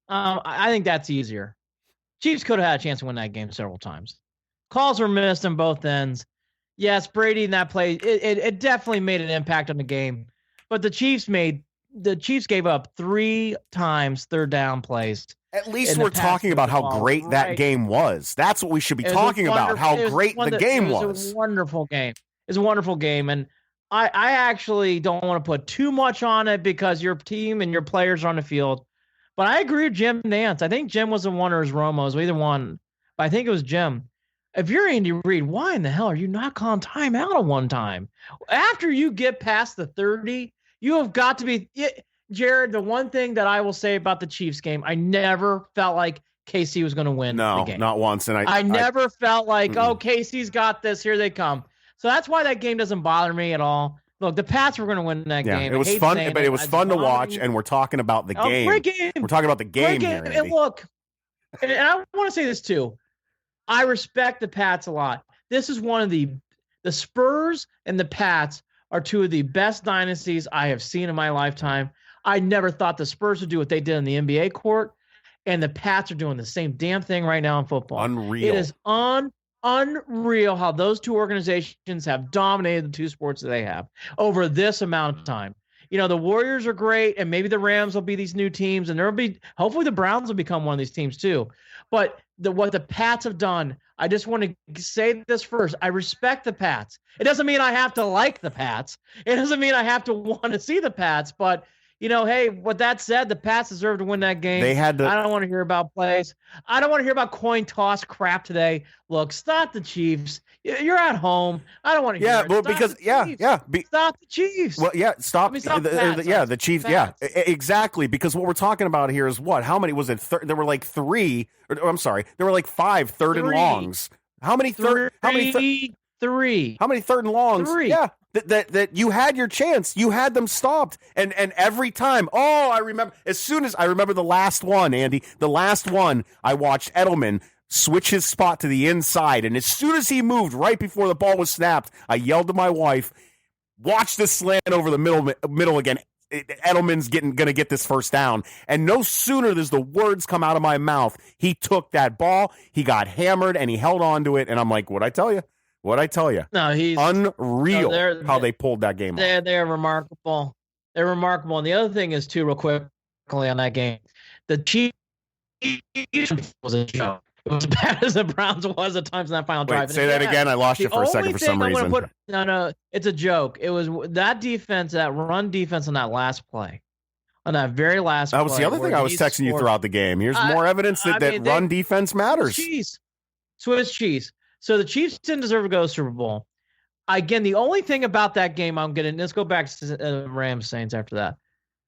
I think that's easier. Chiefs could have had a chance to win that game several times. Calls were missed on both ends. Yes, Brady in that play, it definitely made an impact on the game. But the Chiefs gave up 3 times 3rd down plays. At least we're talking about how great that game was. That's what we should be talking about, how great the game was. It was a wonderful game. It's a wonderful game. And I actually don't want to put too much on it because your team and your players are on the field. But I agree with Jim Nantz. I think Jim was the one or his Romo. It was either one. But I think it was Jim. if you're Andy Reid, why in the hell are you not calling timeout at one time? After you get past the 30, you have got to be Jared. The one thing that I will say about the Chiefs game, I never felt like KC was going to win the game. Not once. And I never felt like, oh, KC's got this. Here they come. So that's why that game doesn't bother me at all. Look, the Pats were going to win that game. It was fun, but it was fun to watch, and we're talking about the game. Great game. We're talking about the game here, Andy. And look, and I want to say this too. I respect the Pats a lot. This is one of the Spurs and the Pats are two of the best dynasties I have seen in my lifetime. I never thought the Spurs would do what they did in the NBA court, and the Pats are doing the same damn thing right now in football. Unreal. It is unreal how those two organizations have dominated the two sports that they have over this amount of time. You know, the Warriors are great, and maybe the Rams will be these new teams, and hopefully the Browns will become one of these teams too. But what the Pats have done, I just want to say this first. I respect the Pats. It doesn't mean I have to like the Pats. It doesn't mean I have to want to see the Pats. But, you know, hey, with that said, the Pats deserve to win that game. They had to. I don't want to hear about plays. I don't want to hear about coin toss crap today. Look, stop the Chiefs. You're at home. I don't want to hear it. Well, Stop because the stop the Chiefs. Well, stop. The Chiefs. Pats. Yeah, exactly. Because what we're talking about here is what? How many was it? There were like three. I'm sorry. There were like 5 third and longs. How many third? Three. How many third and longs? 3. Yeah. That you had your chance. You had them stopped. And every time, I remember, I remember the last one, Andy, the last one, I watched Edelman switch his spot to the inside. And as soon as he moved right before the ball was snapped, I yelled to my wife, watch this slant over the middle again. Edelman's going to get this first down. And no sooner does the words come out of my mouth, he took that ball, he got hammered, and he held on to it. And I'm like, what'd I tell you? No, he's unreal how they pulled that game off. They're remarkable. They're remarkable. And the other thing is, too, real quickly on that game, the Chiefs was a joke. It was as bad as the Browns was at times in that final drive. Say that again. I lost you for a second for some reason. No, it's a joke. It was that defense, that run defense on that last play. On that very last play. That was the other thing I was texting you throughout the game. Here's more evidence that run defense matters. Swiss cheese. So the Chiefs didn't deserve to go to the Super Bowl. Again, the only thing about that game, let's go back to Rams Saints after that.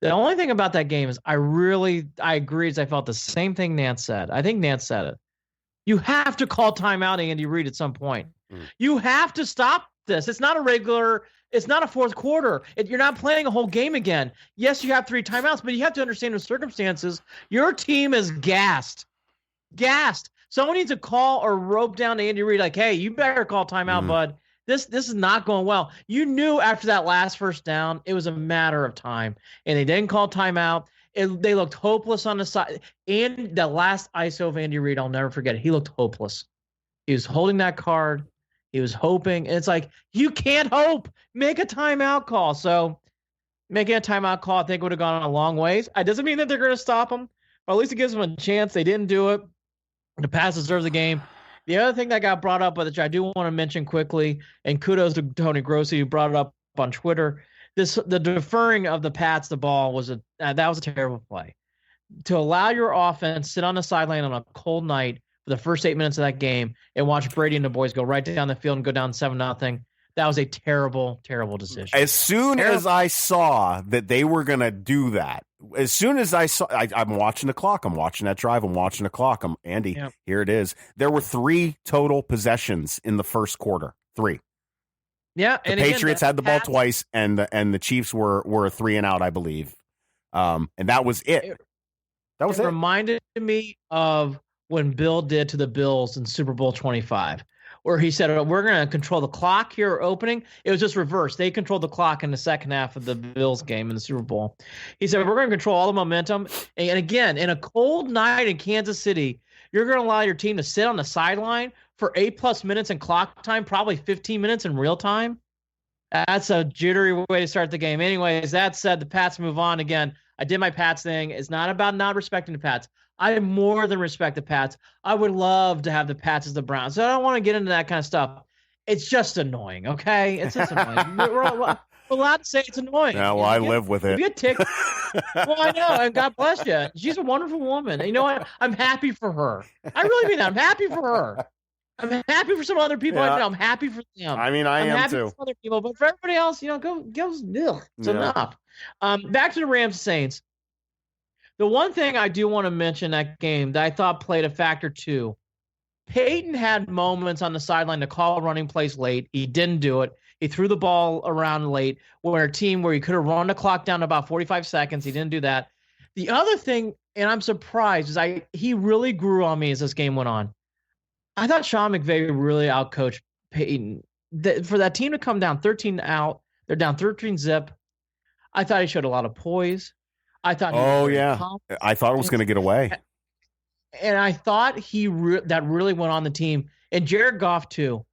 The only thing about that game is I agree. I felt the same thing Nance said. I think Nance said it. You have to call timeout, Andy Reid, at some point. You have to stop this. It's not a fourth quarter. You're not playing a whole game again. Yes, you have 3 timeouts, but you have to understand the circumstances. Your team is gassed. Someone needs to call or rope down to Andy Reid like, hey, you better call timeout, bud. This is not going well. You knew after that last first down, it was a matter of time, and they didn't call timeout. They looked hopeless on the side. And the last ISO of Andy Reid, I'll never forget it. He looked hopeless. He was holding that card. He was hoping. And it's like, you can't hope. Make a timeout call. So making a timeout call, I think, would have gone a long ways. It doesn't mean that they're going to stop him, but at least it gives them a chance. They didn't do it. The Pats deserve the game. The other thing that got brought up, which I do want to mention quickly, and kudos to Tony Grossi who brought it up on Twitter, the deferring of the Pats the ball was that was a terrible play. To allow your offense sit on the sideline on a cold night for the first 8 minutes of that game and watch Brady and the boys go right down the field and go down 7-0. That was a terrible, terrible decision. As soon as I saw that they were going to do that, as soon as I'm watching the clock. I'm watching that drive. I'm watching the clock. Andy, Here it is. There were 3 total possessions in the first quarter. 3. Yeah, the Patriots had the ball twice, and the Chiefs were a 3 and out, I believe. And that was it. It reminded me of when Bill did to the Bills in Super Bowl 25, where he said, we're going to control the clock here opening. It was just reversed. They controlled the clock in the second half of the Bills game in the Super Bowl. He said, we're going to control all the momentum. And again, in a cold night in Kansas City, you're going to allow your team to sit on the sideline for 8+ minutes in clock time, probably 15 minutes in real time. That's a jittery way to start the game. Anyways, that said, the Pats move on again. I did my Pats thing. It's not about not respecting the Pats. I more than respect the Pats. I would love to have the Pats as the Browns. So I don't want to get into that kind of stuff. It's just annoying, okay? It's just annoying. We're allowed to say it's annoying. Yeah, well, I live with it. If you get ticked, well, I know, and God bless you. She's a wonderful woman. And you know what? I'm happy for her. I really mean that. I'm happy for her. I'm happy for some other people. Yeah. I'm happy for them. I mean, I'm am happy too. for other people, but for everybody else, goes. It's enough. Back to the Rams Saints. The one thing I do want to mention that game that I thought played a factor too. Peyton had moments on the sideline to call running plays late. He didn't do it. He threw the ball around late. Where he could have run the clock down to about 45 seconds. He didn't do that. The other thing, and I'm surprised, is he really grew on me as this game went on. I thought Sean McVay really outcoached Peyton. For that team to come down 13 out, they're down 13 zip. I thought he showed a lot of poise. I thought. I thought it was going to get away. And I thought that really went on the team. And Jared Goff, too.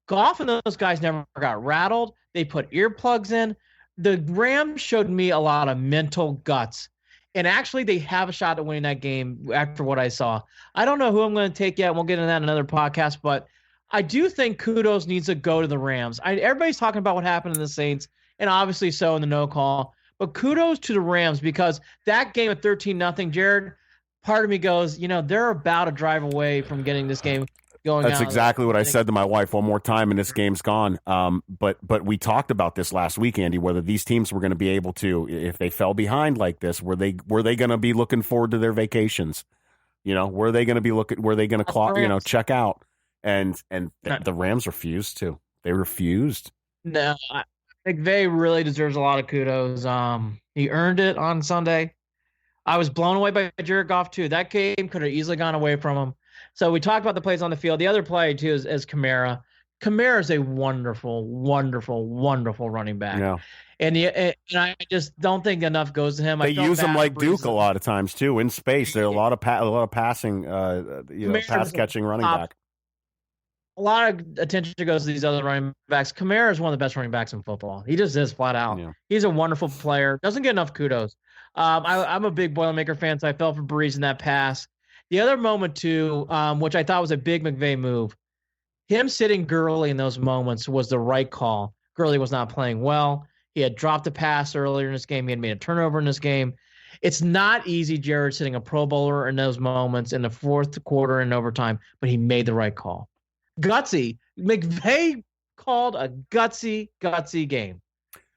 Goff and those guys never got rattled. They put earplugs in. The Rams showed me a lot of mental guts. And actually, they have a shot at winning that game after what I saw. I don't know who I'm going to take yet. We'll get into that in another podcast. But I do think kudos needs to go to the Rams. Everybody's talking about what happened in the Saints, and obviously so in the no call. But kudos to the Rams because that game at 13-0, Jared, part of me goes, they're about a drive away from getting this game going. That's exactly what I said to my wife one more time, and this game's gone. But we talked about this last week, Andy, whether these teams were going to be able to, if they fell behind like this, were they going to be looking forward to their vacations? Were they going to clock, check out? And the Rams refused to. They refused. No, McVay really deserves a lot of kudos. He earned it on Sunday. I was blown away by Jared Goff, too. That game could have easily gone away from him. So we talked about the plays on the field. The other play, too, is Kamara. Kamara is a wonderful, wonderful, wonderful running back. Yeah. And I just don't think enough goes to him. They use him like Duke a lot of times, too, in space. There are a lot of passing, pass-catching running back. A lot of attention goes to these other running backs. Kamara is one of the best running backs in football. He just is flat out. Yeah. He's a wonderful player. Doesn't get enough kudos. I'm a big Boilermaker fan, so I fell for Breeze in that pass. The other moment, too, which I thought was a big McVay move, him sitting Gurley in those moments was the right call. Gurley was not playing well. He had dropped a pass earlier in this game. He had made a turnover in this game. It's not easy, Jared, sitting a Pro Bowler in those moments in the fourth quarter and overtime, but he made the right call. Gutsy. McVay called a gutsy game.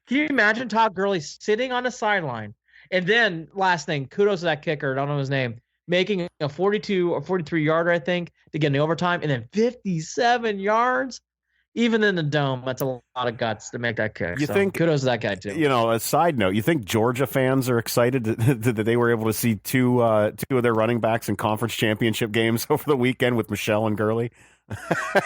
Can you imagine Todd Gurley sitting on the sideline? And then, last thing, kudos to that kicker, I don't know his name, making a 42 or 43-yarder, I think, to get in the overtime, and then 57 yards. Even in the dome, that's a lot of guts to make that kick. You think kudos to that guy, too. A side note, you think Georgia fans are excited that they were able to see two of their running backs in conference championship games over the weekend with Michelle and Gurley?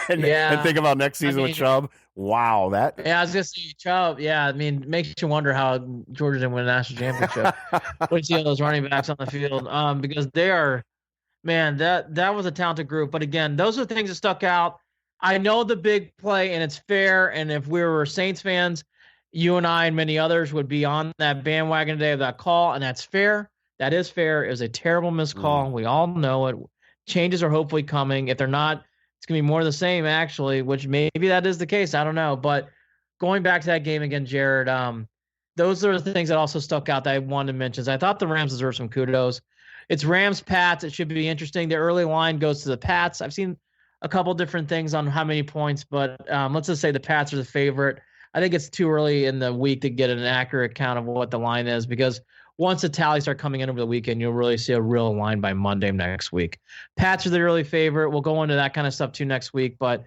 and think about next season with Chubb. Wow, that. Yeah, I was going to say Chubb. Yeah, I mean, makes you wonder how Georgia didn't win a national championship. When you see all those running backs on the field, because they are, man, that was a talented group. But again, those are things that stuck out. I know the big play, and it's fair. And if we were Saints fans, you and I and many others would be on that bandwagon today of that call, and that's fair. That is fair. It was a terrible missed call. We all know it. Changes are hopefully coming. If they're not, it's going to be more of the same, actually, which maybe that is the case. I don't know. But going back to that game again, Jared, those are the things that also stuck out that I wanted to mention. I thought the Rams deserve some kudos. It's Rams-Pats. It should be interesting. The early line goes to the Pats. I've seen a couple different things on how many points, but let's just say the Pats are the favorite. I think it's too early in the week to get an accurate count of what the line is because once the tallies start coming in over the weekend, you'll really see a real line by Monday next week. Pats are the early favorite. We'll go into that kind of stuff too next week. But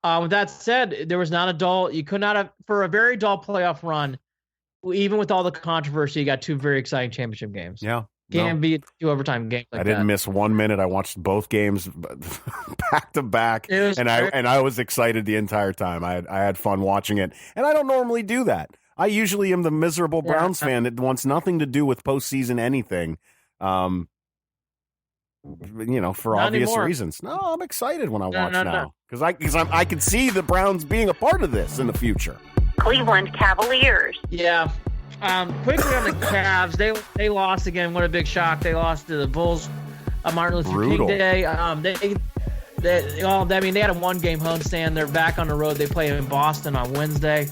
with that said, there was not a dull. You could not have, for a very dull playoff run, even with all the controversy, you got two very exciting championship games. Yeah. Can't be two overtime games like that. I didn't miss 1 minute. I watched both games back to back, and I was excited the entire time. I had fun watching it, and I don't normally do that. I usually am the miserable Browns fan that wants nothing to do with postseason anything. For Not obvious anymore. reasons. No, I'm excited when I watch now because I can see the Browns being a part of this in the future. Cleveland Cavaliers. Yeah. Quickly on the Cavs, they lost again. What a big shock! They lost to the Bulls on Martin Luther King Day. They had a one-game homestand. They're back on the road. They play in Boston on Wednesday.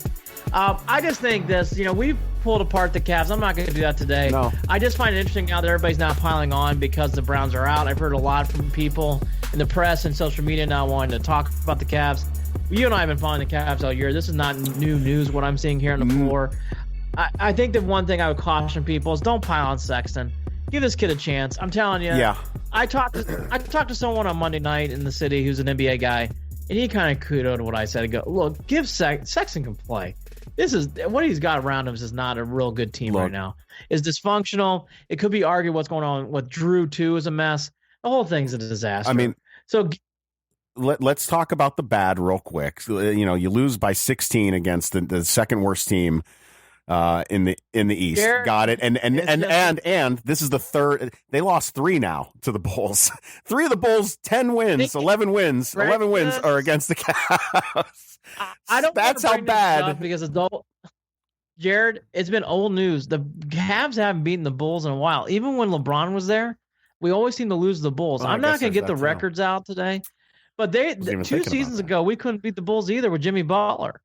I just think this. We pulled apart the Cavs. I'm not going to do that today. No. I just find it interesting now that everybody's now piling on because the Browns are out. I've heard a lot from people in the press and social media not wanting to talk about the Cavs. You and I have been following the Cavs all year. This is not new news, what I'm seeing here on the floor. I think the one thing I would caution people is don't pile on Sexton. Give this kid a chance. I'm telling you. Yeah. I talked to someone on Monday night in the city who's an NBA guy, and he kind of kudoed what I said. Go, look, give Sexton can play. This is what he's got around him is not a real good team right now. It's dysfunctional. It could be argued what's going on with Drew too is a mess. The whole thing's a disaster. I mean, so let's talk about the bad real quick. You know, you lose by 16 against the second worst team in the East. Got it. And this is the third. They lost 3 now to the Bulls. 3 of the Bulls, 10 wins, 11 wins. 11 wins are against the Cavs. I don't. That's how bad. Because Jared, it's been old news. The Cavs haven't beaten the Bulls in a while. Even when LeBron was there, we always seem to lose the Bulls. I'm not going to get the records out today, but 2 seasons ago we couldn't beat the Bulls either with Jimmy Butler.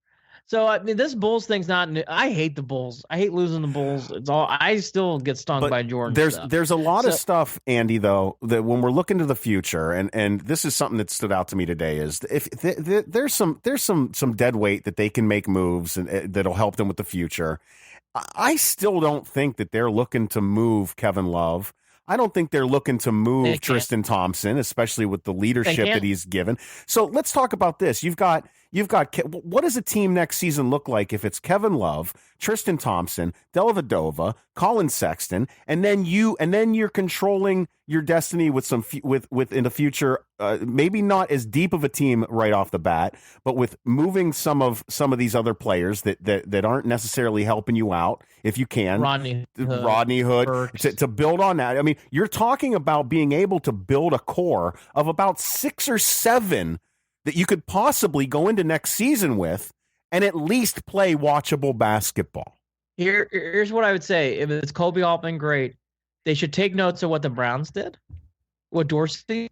So I mean, this Bulls thing's not new. I hate the Bulls. I hate losing the Bulls. It's all. I still get stung by Jordan. There's a lot of stuff, Andy, though, that when we're looking to the future, and this is something that stood out to me today, is if there's some dead weight that they can make moves and that'll help them with the future. I still don't think that they're looking to move Kevin Love. I don't think they're looking to move Tristan Thompson, especially with the leadership that he's given. So let's talk about this. You've got what does a team next season look like if it's Kevin Love, Tristan Thompson, Dellavedova, Colin Sexton, and then you're controlling your destiny with with in the future. Maybe not as deep of a team right off the bat, but with moving some of these other players that aren't necessarily helping you out. If you can, Rodney Hood to build on that. I mean, you're talking about being able to build a core of about 6 or 7 that you could possibly go into next season with and at least play watchable basketball. Here's what I would say. If it's Kobe Altman, great. They should take notes of what the Browns did. What Dorsey.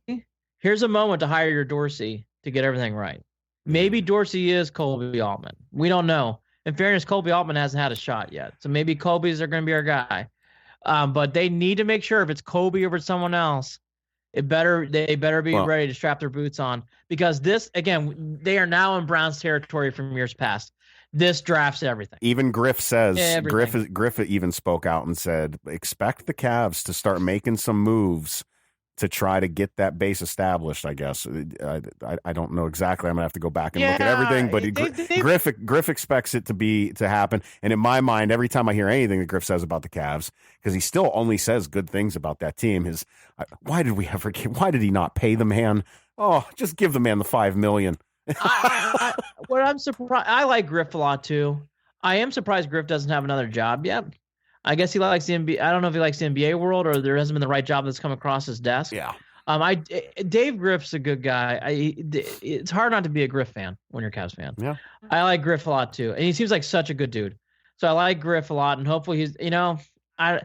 Here's a moment to hire your Dorsey to get everything right. Maybe Dorsey is Kobe Altman. We don't know. In fairness, Kobe Altman hasn't had a shot yet. So maybe Kobe's are going to be our guy. But they need to make sure if it's Kobe or if it's someone else, they better be ready to strap their boots on, because this, again, they are now in Browns territory from years past. This drafts everything. Even Griff says, Griff even spoke out and said, expect the Cavs to start making some moves to try to get that base established, I guess. I don't know exactly. I'm going to have to go back and look at everything, but Griff expects it to happen. And in my mind, every time I hear anything that Griff says about the Cavs, because he still only says good things about that team, is why did he not pay the man? Oh, just give the man the $5 million. What I'm surprised, I like Griff a lot too. I am surprised Griff doesn't have another job yet. I guess he likes the NBA. I don't know if he likes the NBA world or there hasn't been the right job that's come across his desk. Yeah. Dave Griff's a good guy. It's hard not to be a Griff fan when you're a Cavs fan. Yeah. I like Griff a lot too, and he seems like such a good dude. So I like Griff a lot, and hopefully he's. I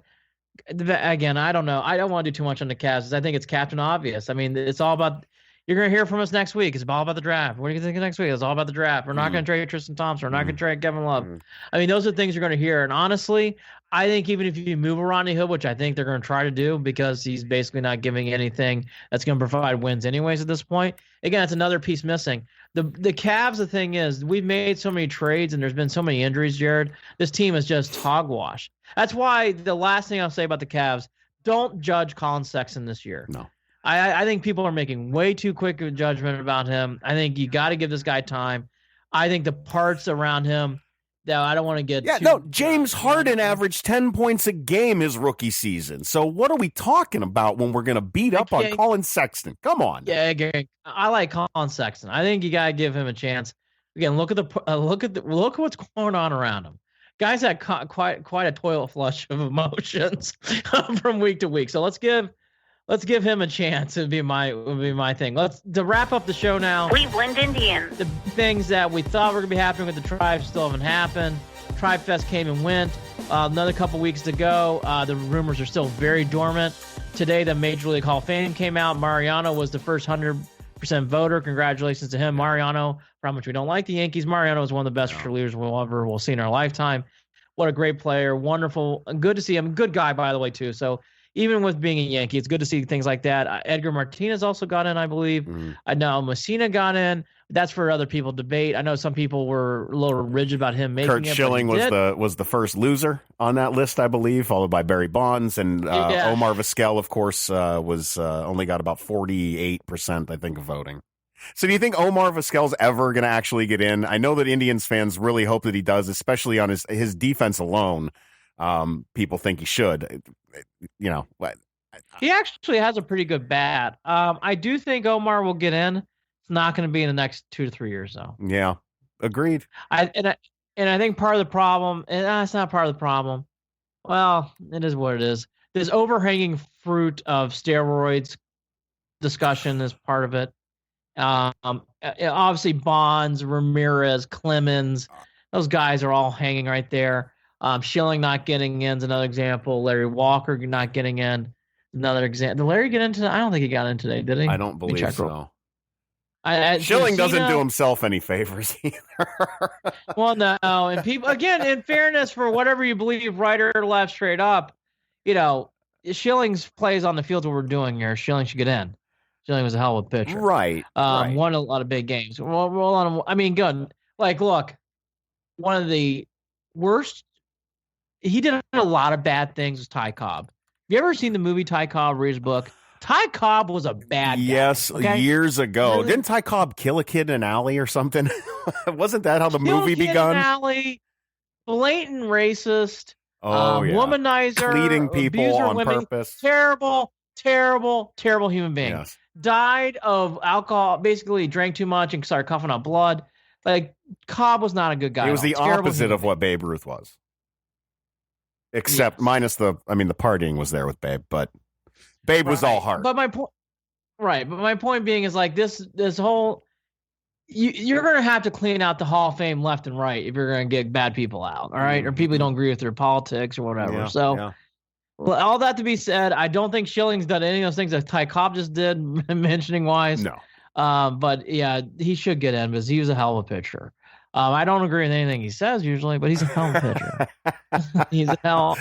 don't know. I don't want to do too much on the Cavs, because I think it's Captain Obvious. I mean, it's all about. You're going to hear from us next week. It's all about the draft. What do you think of next week? It's all about the draft. We're not going to trade Tristan Thompson. We're not going to trade Kevin Love. I mean, those are things you're going to hear. And honestly, I think even if you move a Rodney Hood, which I think they're going to try to do because he's basically not giving anything that's going to provide wins anyways at this point. Again, it's another piece missing. The Cavs, the thing is, we've made so many trades and there's been so many injuries, Jared. This team is just hogwash. That's why the last thing I'll say about the Cavs, don't judge Colin Sexton this year. No. I think people are making way too quick of a judgment about him. I think you got to give this guy time. I think the parts around him that I don't want to get. James Harden averaged 10 points a game his rookie season. So what are we talking about when we're going to beat up on Colin Sexton? Come on. Yeah, I like Colin Sexton. I think you got to give him a chance. Again, look at what's going on around him. Guys had quite a toilet flush of emotions from week to week. So let's give him a chance. Would be my thing. To wrap up the show now. Cleveland Indians. The things that we thought were going to be happening with the Tribe still haven't happened. Tribe Fest came and went. Another couple weeks to go. The rumors are still very dormant. Today, the Major League Hall of Fame came out. Mariano was the first 100% voter. Congratulations to him. Mariano, for how much we don't like the Yankees, Mariano is one of the best relievers we'll see in our lifetime. What a great player. Wonderful. Good to see him. Good guy, by the way, too. So even with being a Yankee, it's good to see things like that. Edgar Martinez also got in, I believe. I know Messina got in. That's for other people to debate. I know some people were a little rigid about him making Kurt it. Schilling was the first loser on that list, I believe, followed by Barry Bonds, and Omar Vizquel, of course, was only got about 48%, I think, of voting. So do you think Omar Vizquel's ever going to actually get in? I know that Indians fans really hope that he does, especially on his defense alone. People think he should. He actually has a pretty good bat. I do think Omar will get in. It's not going to be in the next 2 to 3 years, though. Yeah, agreed. I think part of the problem, and it's not part of the problem. Well, it is what it is. This overhanging fruit of steroids discussion is part of it. Obviously Bonds, Ramirez, Clemens, those guys are all hanging right there. Schilling not getting in is another example. Larry Walker not getting in, another example. Did Larry get in today? I don't think he got in today, did he? I don't believe so. Schilling doesn't do himself any favors either. Well, no, and people, again, in fairness, for whatever you believe, right or left, straight up, Schilling's plays on the field what we're doing here. Schilling should get in. Schilling was a hell of a pitcher. Right. Won a lot of big games. Good. Look, one of the worst. He did a lot of bad things with Ty Cobb. Have you ever seen the movie Ty Cobb, read his book? Ty Cobb was a bad guy. Yes, okay? Years ago. Didn't Ty Cobb kill a kid in an alley or something? Wasn't that how the movie begun? In an alley, blatant racist, womanizer, leading people on women, purpose. Terrible human being. Yes. Died of alcohol, basically drank too much and started coughing up blood. Cobb was not a good guy. He was the opposite of what Babe Ruth was. Except minus the partying was there with Babe, but Babe was all heart. But my point being is this whole you're going to have to clean out the Hall of Fame left and right if you're going to get bad people out, all right? Or people who don't agree with their politics or whatever. Well, all that to be said, I don't think Schilling's done any of those things that Ty Cobb just did, mentioning wise. No. But yeah, he should get in because he was a hell of a pitcher. I don't agree with anything he says usually, but he's a hell of a pitcher. he's a hell.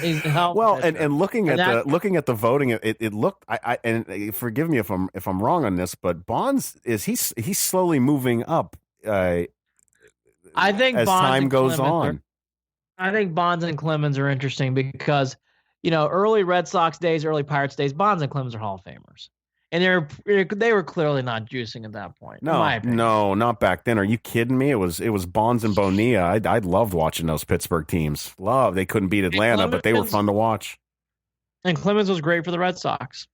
Well, and looking at the voting, it looked. And forgive me if I'm wrong on this, but Bonds he's slowly moving up. I think as Bonds time goes on. I think Bonds and Clemens are interesting because early Red Sox days, early Pirates days, Bonds and Clemens are Hall of Famers. And they were clearly not juicing at that point. No, not back then. Are you kidding me? It was Bonds and Bonilla. I loved watching those Pittsburgh teams. They couldn't beat Atlanta, but they were fun to watch. And Clemens was great for the Red Sox.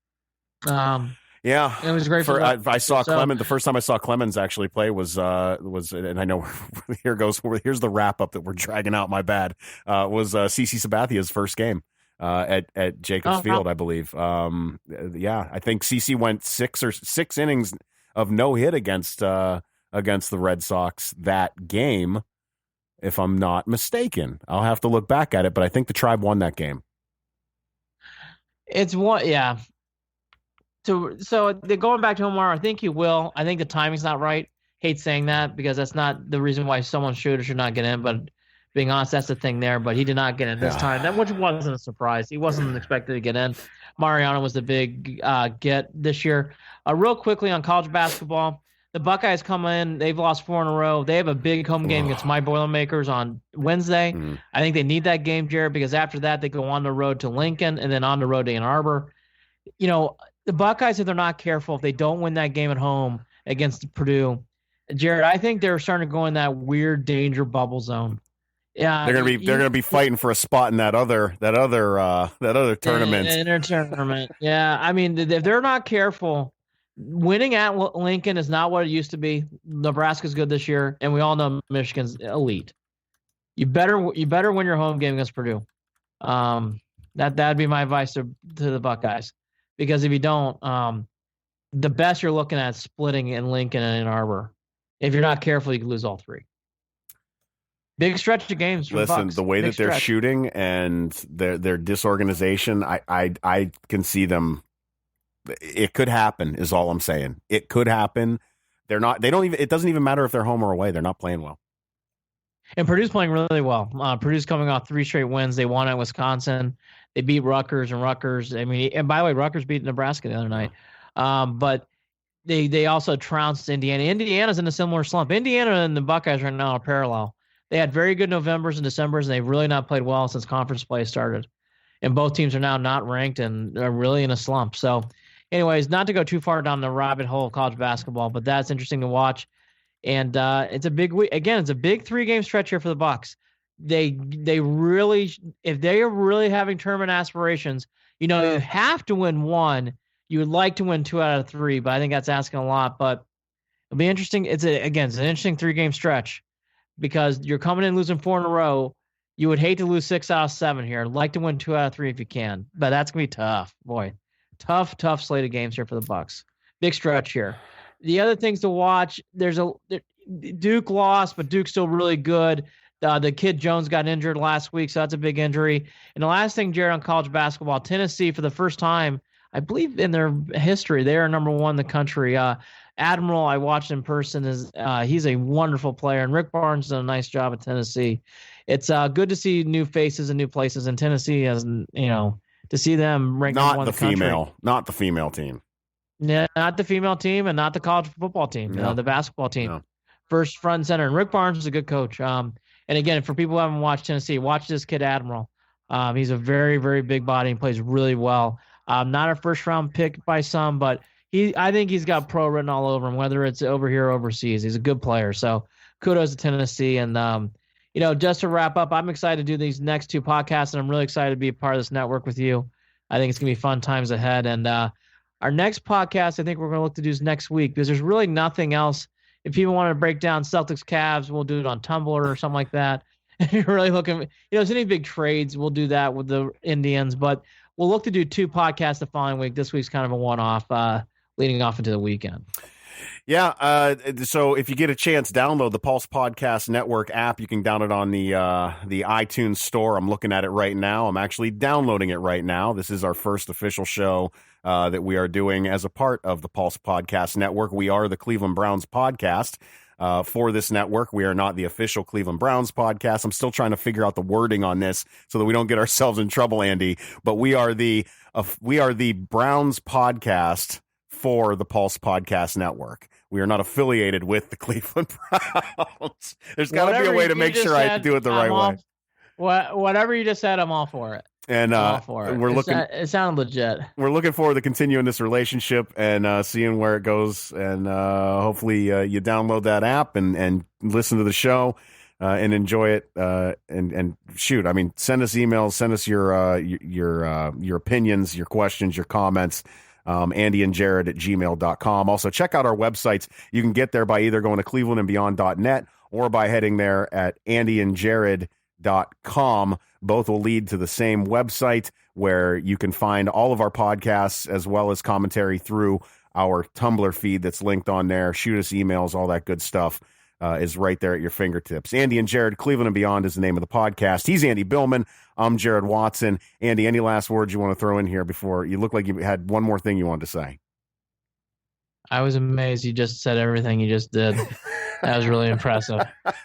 Yeah, it was great I saw Clemens. The first time I saw Clemens actually play was, and I know here's the wrap up that we're dragging out. My bad. Was CC Sabathia's first game. At Jacobs Field, I believe. I think CC went six innings of no hit against the Red Sox that game, if I'm not mistaken. I'll have to look back at it, but I think the Tribe won that game. It's one, yeah. So going back to Omar, I think he will. I think the timing's not right. Hate saying that because that's not the reason why someone should or should not get in, but being honest, that's the thing there, but he did not get in this time, which wasn't a surprise. He wasn't expected to get in. Mariano was the big get this year. Real quickly on college basketball, the Buckeyes come in. They've lost 4 in a row. They have a big home game against my Boilermakers on Wednesday. I think they need that game, Jared, because after that they go on the road to Lincoln and then on the road to Ann Arbor. The Buckeyes, if they're not careful, if they don't win that game at home against Purdue, Jared, I think they're starting to go in that weird danger bubble zone. Yeah, they're gonna be fighting for a spot in that other tournament. Tournament. Yeah, if they're not careful, winning at Lincoln is not what it used to be. Nebraska's good this year, and we all know Michigan's elite. You better win your home game against Purdue. That'd be my advice to the Buckeyes, because if you don't, the best you're looking at is splitting in Lincoln and Ann Arbor. If you're not careful, you could lose all 3. Big stretch of games. Listen, the way that they're shooting and their disorganization, I can see them. It could happen, is all I'm saying. It could happen. It doesn't even matter if they're home or away. They're not playing well. And Purdue's playing really well. Purdue's coming off 3 straight wins. They won at Wisconsin. They beat Rutgers. I mean, and by the way, Rutgers beat Nebraska the other night. But they also trounced Indiana. Indiana's in a similar slump. Indiana and the Buckeyes right now are parallel. They had very good Novembers and Decembers, and they've really not played well since conference play started. And both teams are now not ranked and are really in a slump. So, anyways, not to go too far down the rabbit hole of college basketball, but that's interesting to watch. And it's a big week. Again, it's a big 3-game stretch here for the Bucks. They really, if they are really having tournament aspirations, you have to win 1. You would like to win 2 out of 3, but I think that's asking a lot. But it'll be interesting. It's an interesting 3-game stretch because you're coming in losing 4 in a row. You would hate to lose 6 out of 7 here. I'd like to win 2 out of 3 if you can, but that's gonna be tough. Boy, tough slate of games here for the Bucks. Big stretch here. The other things to watch, Duke lost, but Duke's still really good. The kid Jones got injured last week, so that's a big injury. And the last thing, Jared, on college basketball, Tennessee, for the first time, I believe in their history, they are number 1 in the country. Admiral, I watched in person, he's a wonderful player, and Rick Barnes done a nice job at Tennessee. It's good to see new faces and new places in Tennessee, as to see them ranked number 1 in the country. Not the female team. Yeah, not the female team and not the college football team, the basketball team. No. First, front, and center. And Rick Barnes is a good coach. And again, for people who haven't watched Tennessee, watch this kid, Admiral. He's a very, very big body and plays really well. Not a first-round pick by some, but I think he's got pro written all over him, whether it's over here or overseas. He's a good player. So kudos to Tennessee. And, just to wrap up, I'm excited to do these next 2 podcasts, and I'm really excited to be a part of this network with you. I think it's going to be fun times ahead. And our next podcast, I think we're going to look to do is next week because there's really nothing else. If people want to break down Celtics Cavs, we'll do it on Tumblr or something like that. If you're really looking, if there's any big trades, we'll do that with the Indians. But we'll look to do 2 podcasts the following week. This week's kind of a one-off, leading off into the weekend. Yeah, so if you get a chance, download the Pulse Podcast Network app. You can download it on the iTunes store. I'm looking at it right now. I'm actually downloading it right now. This is our first official show that we are doing as a part of the Pulse Podcast Network. We are the Cleveland Browns podcast for this network. We are not the official Cleveland Browns podcast. I'm still trying to figure out the wording on this so that we don't get ourselves in trouble, Andy. But we are the Browns podcast for the Pulse Podcast Network. We are not affiliated with the Cleveland Browns. There's got to be a way to make sure I do it the right way. Whatever you just said, I'm all for it. And we're looking. It sounded legit. We're looking forward to continuing this relationship and seeing where it goes. And hopefully, you download that app and listen to the show and enjoy it. And shoot, I mean, send us emails, send us your opinions, your questions, your comments. Andy and Jared at gmail.com. Also, check out our websites. You can get there by either going to clevelandandbeyond.net or by heading there at andyandjared.com. Both will lead to the same website where you can find all of our podcasts as well as commentary through our Tumblr feed that's linked on there. Shoot us emails, all that good stuff is right there at your fingertips. Andy and Jared, Cleveland and Beyond is the name of the podcast. He's Andy Billman. I'm Jared Watson. Andy, any last words you want to throw in here before you look like you had one more thing you wanted to say? I was amazed. You just said everything you just did. That was really impressive.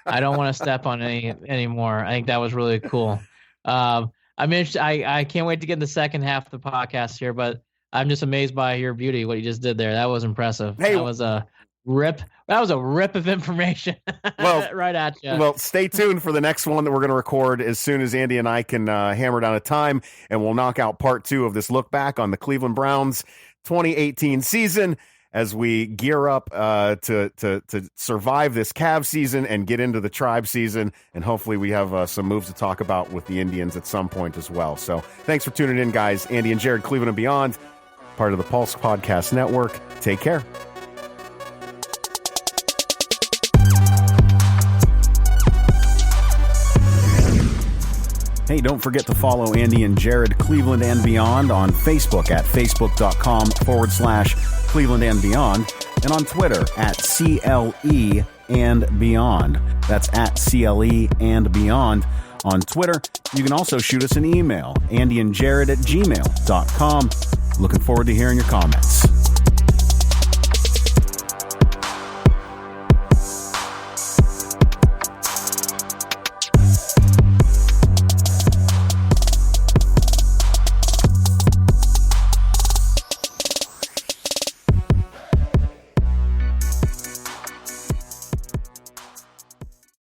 I don't want to step on any anymore. I think that was really cool. I can't wait to get in the second half of the podcast here, but I'm just amazed by your beauty, what you just did there. That was impressive. Hey, that was a rip. That was a rip of information. Well, right at you. Well, stay tuned for the next one that we're going to record as soon as Andy and I can hammer down a time, and we'll knock out part 2 of this look back on the Cleveland Browns 2018 season as we gear up to survive this Cavs season and get into the Tribe season. And hopefully we have some moves to talk about with the Indians at some point as well. So thanks for tuning in, guys. Andy and Jared, Cleveland and Beyond, part of the Pulse Podcast Network. Take care. Hey, don't forget to follow Andy and Jared, Cleveland and Beyond on Facebook at facebook.com/Cleveland and Beyond, and on Twitter at CLE and Beyond. That's at CLE and Beyond on Twitter. You can also shoot us an email, andyandjared@gmail.com. Looking forward to hearing your comments.